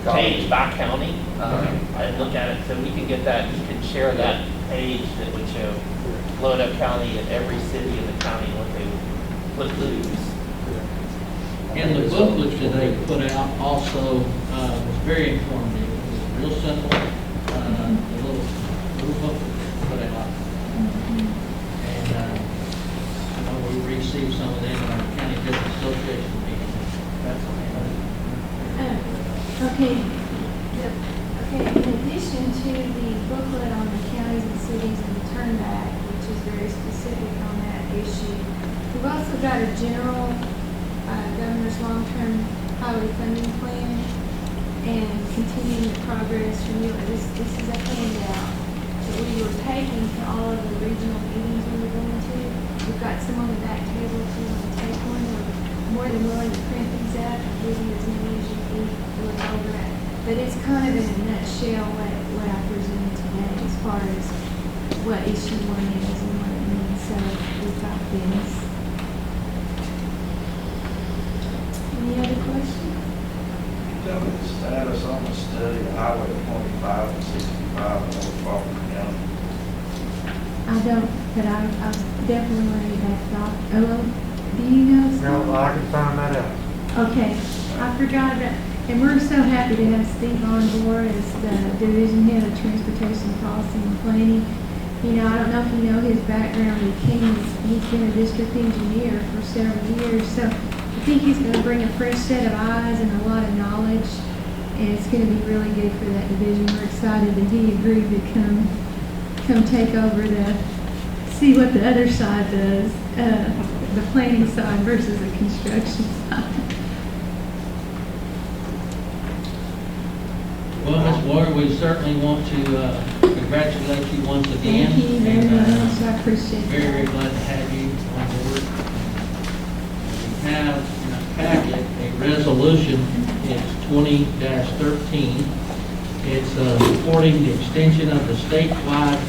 page by county. I look at it, so we can get that, you can share that page that would show Lonoke County and every city in the county what they would lose. And the booklet that they put out also was very informative. It was real simple, a little booklet put out. And I know we received some of them in our county business association meeting. That's Okay. In addition to the booklet on the counties and cities and the turn back, which is very specific on that issue, we've also got a general governor's long-term highway funding plan and continuing the progress renewal. This is a handout that we were taking to all of the regional meetings we were going to. We've got some on the back table if you want to take one. We're more than willing to print these out and give you as many as you need to look over it. But it's kind of in a nutshell what I presented today as far as what issue one is and what it means. So we've got this. Any other questions? Tell me the status on the study of Highway 25 and 65 in Old Faulkner County. I don't, but I'm definitely ready back off. Oh, do you know? No, I can find that out. Okay, I forgot that, and we're so happy to have Steve on board as the division head of transportation policy and planning. You know, I don't know if you know his background, but he's been a district engineer for several years, so I think he's going to bring a fresh set of eyes and a lot of knowledge, and it's going to be really good for that division. We're excited that he agreed to come take over to see what the other side does, the planning side versus the construction side. Well, Ms. Ward, we certainly want to congratulate you once again. Thank you very much. I appreciate it. Very, very glad to have you on board. We have in our packet a resolution. It's 20-13. It's supporting the extension of the statewide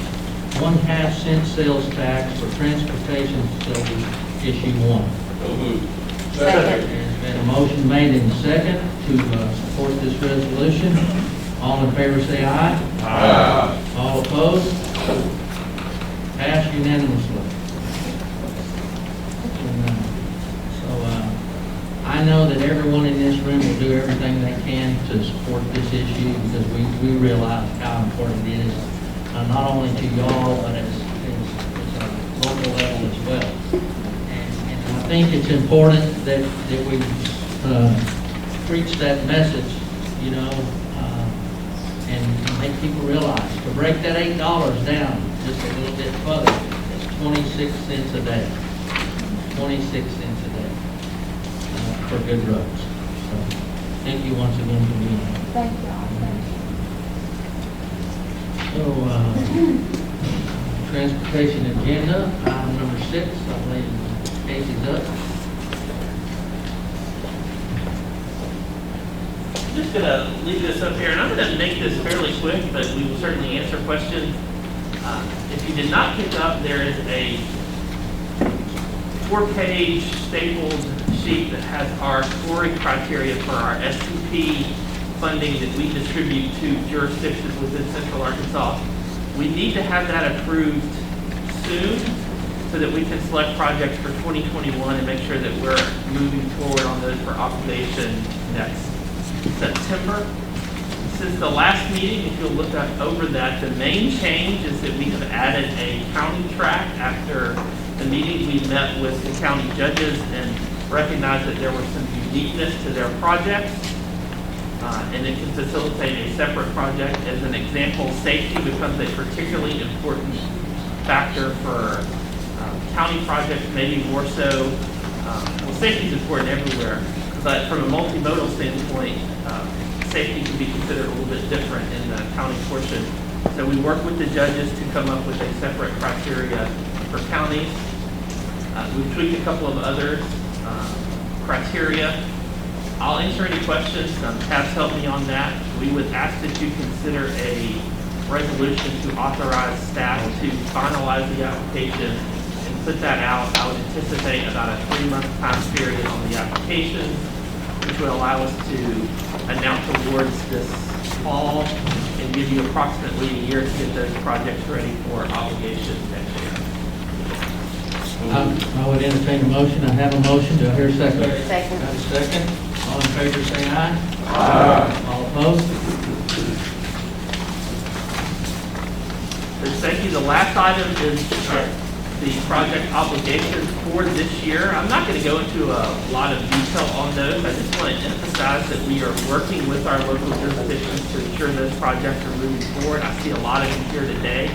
1/2 cent sales tax for transportation facilities, issue 1. So moved. There's Okay, a motion made in second to support this resolution. All in favor say aye. Aye. All opposed? Passed unanimously. I know that everyone in this room will do everything they can to support this issue because we realize how important it is, not only to y'all, but as a local level as well. And I think it's important that we preach that message, you know, and make people realize to break that $8 down just a little bit further, it's 26 cents a day. 26 cents a day for good roads. So, thank you once again for being here. Thank y'all. So, transportation agenda, item number 6, I believe Casey's up. I'm just gonna leave this up here, and I'm gonna make this fairly quick, but we will certainly answer questions. If you did not pick up, there is a 4-page stapled sheet that has our scoring criteria for our SCP funding that we distribute to jurisdictions within Central Arkansas. We need to have that approved soon so that we can select projects for 2021 and make sure that we're moving forward on those for obligation next September. Since the last meeting, if you'll look over that, the main change is that we have added a county track. After the meeting, we met with the county judges and recognized that there was some uniqueness to their projects, and it can facilitate a separate project. As an example, safety becomes a particularly important factor for county projects, maybe more so. Well, safety is important everywhere, but from a multimodal standpoint, safety can be considered a little bit different in the county portion. So we work with the judges to come up with a separate criteria for counties. We've tweaked a couple of other criteria. I'll answer any questions. Tabs help me on that. We would ask that you consider a resolution to authorize staff to finalize the application and put that out. I would anticipate about a 3-month time period on the application, which would allow us to announce awards this fall and give you approximately a year to get those projects ready for obligation next year. I would entertain a motion. I have a motion. Do I hear a second? Second. Have a second. All in favor say aye. Aye. All opposed? Thank you. The last item is the project obligations for this year. I'm not going to go into a lot of detail on those. I just want to emphasize that we are working with our local jurisdictions to ensure those projects are moving forward. I see a lot of them here today.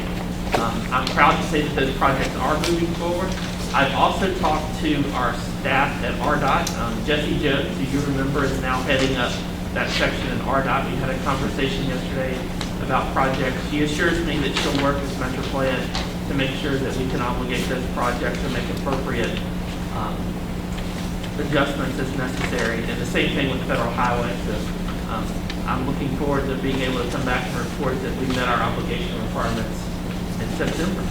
I'm proud to say that those projects are moving forward. I've also talked to our staff at RDOT. Jesse Jones, who you remember, is now heading up that section in RDOT. We had a conversation yesterday about projects. She assures me that she'll work with Metroplan to make sure that we can obligate those projects and make appropriate adjustments as necessary. And the same thing with Federal Highway. So I'm looking forward to being able to come back and report that we met our obligation requirements in September.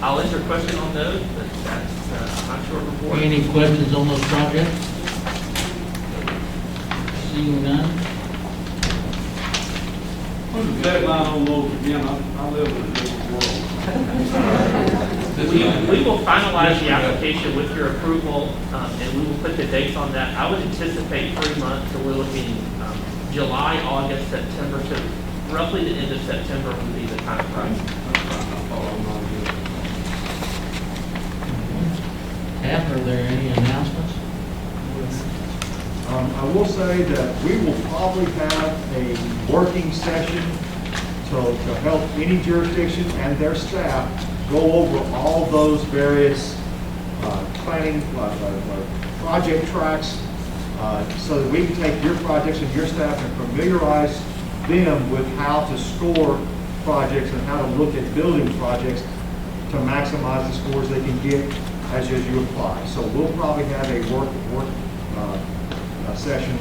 I'll answer a question on those, but that's my short report. Any questions on those projects? Seeing none? Put the deadline on those again, I live in a different world. We will finalize the application with your approval, and we will put the dates on that. I would anticipate 3 months, so we're looking July, August, September, so roughly the end of September would be the time frame. Tab, are there any announcements? I will say that we will probably have a working session to help any jurisdiction and their staff go over all those various planning project tracks so that we can take your projects and your staff and familiarize them with how to score projects and how to look at building projects to maximize the scores they can get as you apply. So we'll probably have a work session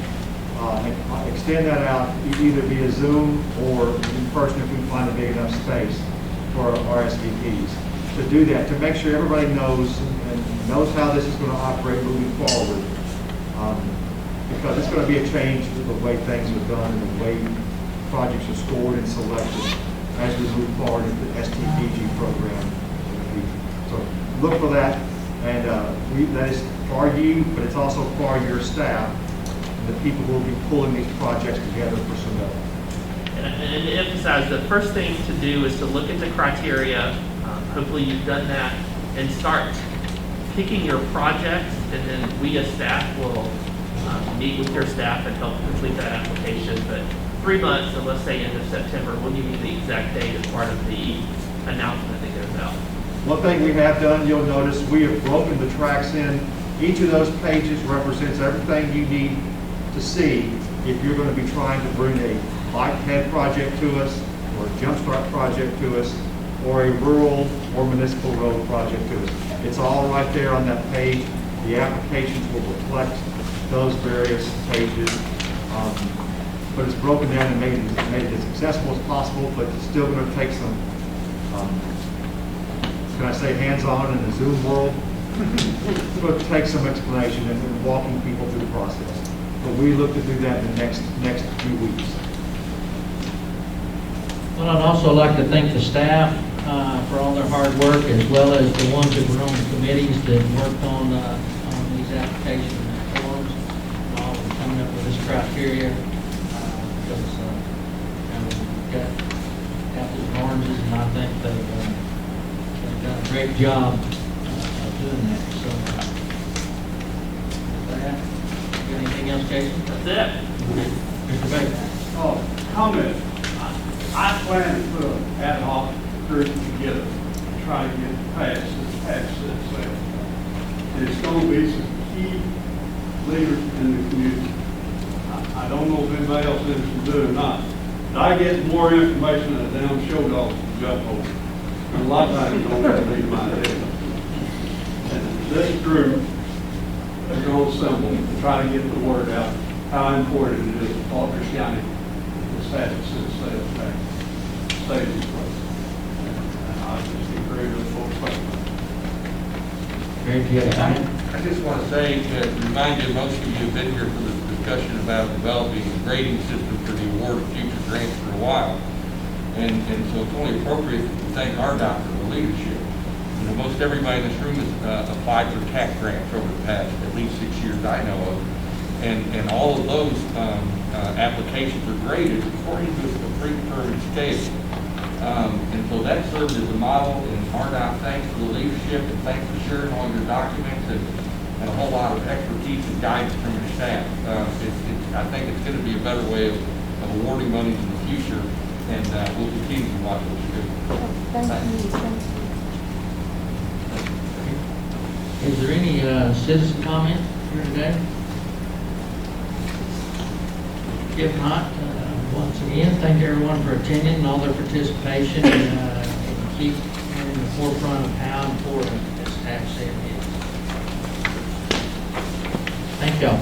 and extend that out either via Zoom or in person if we find a big enough space for our SVPs to do that, to make sure everybody knows and knows how this is going to operate moving forward. Because it's going to be a change to the way things are done and the way projects are scored and selected as we move forward into the STPG program. So look for that, and that is for you, but it's also for your staff, and the people who will be pulling these projects together for Sonoma. And to emphasize, the first thing to do is to look at the criteria. Hopefully you've done that, and start picking your projects, and then we as staff will meet with your staff and help complete that application. But 3 months, and let's say end of September, we'll give you the exact date as part of the announcement that goes out. One thing we have done, you'll notice, we have broken the tracks in. Each of those pages represents everything you need to see if you're going to be trying to bring a bikehead project to us, or a jumpstart project to us, or a rural or municipal road project to us. It's all right there on that page. The applications will reflect those various pages. But it's broken down and made it as accessible as possible, but it's still going to take some, can I say hands-on in the Zoom world? It's going to take some explanation and walking people through the process. But we look to do that in the next few weeks. Well, I'd also like to thank the staff for all their hard work, as well as the ones that were on the committees that worked on these application forms, and all of coming up with this criteria. Because we've got apples and oranges, and I think they've done a great job of doing that. So, with that, you got anything else, Jason? That's it. Mr. Baker? Oh, comment. I plan to put an ad hoc group together to try to get past this sale. And it's going to be some key leaders in the community. I don't know if anybody else is to do it or not, but I get more information than a damn show dog can jump over. And a lot of times I don't have to leave my head. And this group is going to assemble to try to get the word out how important it is to Faulkner County to establish this sales tax savings place. And I just agree with folks. Very good. I just want to say, remind you, most of you have been here for this discussion about developing a grading system for the award of future grants for a while. And so it's only appropriate to thank our doctor for leadership. You know, most everybody in this room has applied for tax grants over the past at least 6 years I know of. And all of those applications are graded according to a predetermined scale. And so that served as a model, and RDOT, thanks for the leadership, and thanks for sharing all your documents, and a whole lot of expertise and guidance from your staff. I think it's going to be a better way of awarding money in the future, and we'll continue to watch what you do. Is there any citizen comment here today? If not, once again, thank everyone for attending and all their participation, and keep in the forefront of how important this tax sale is. Thank y'all.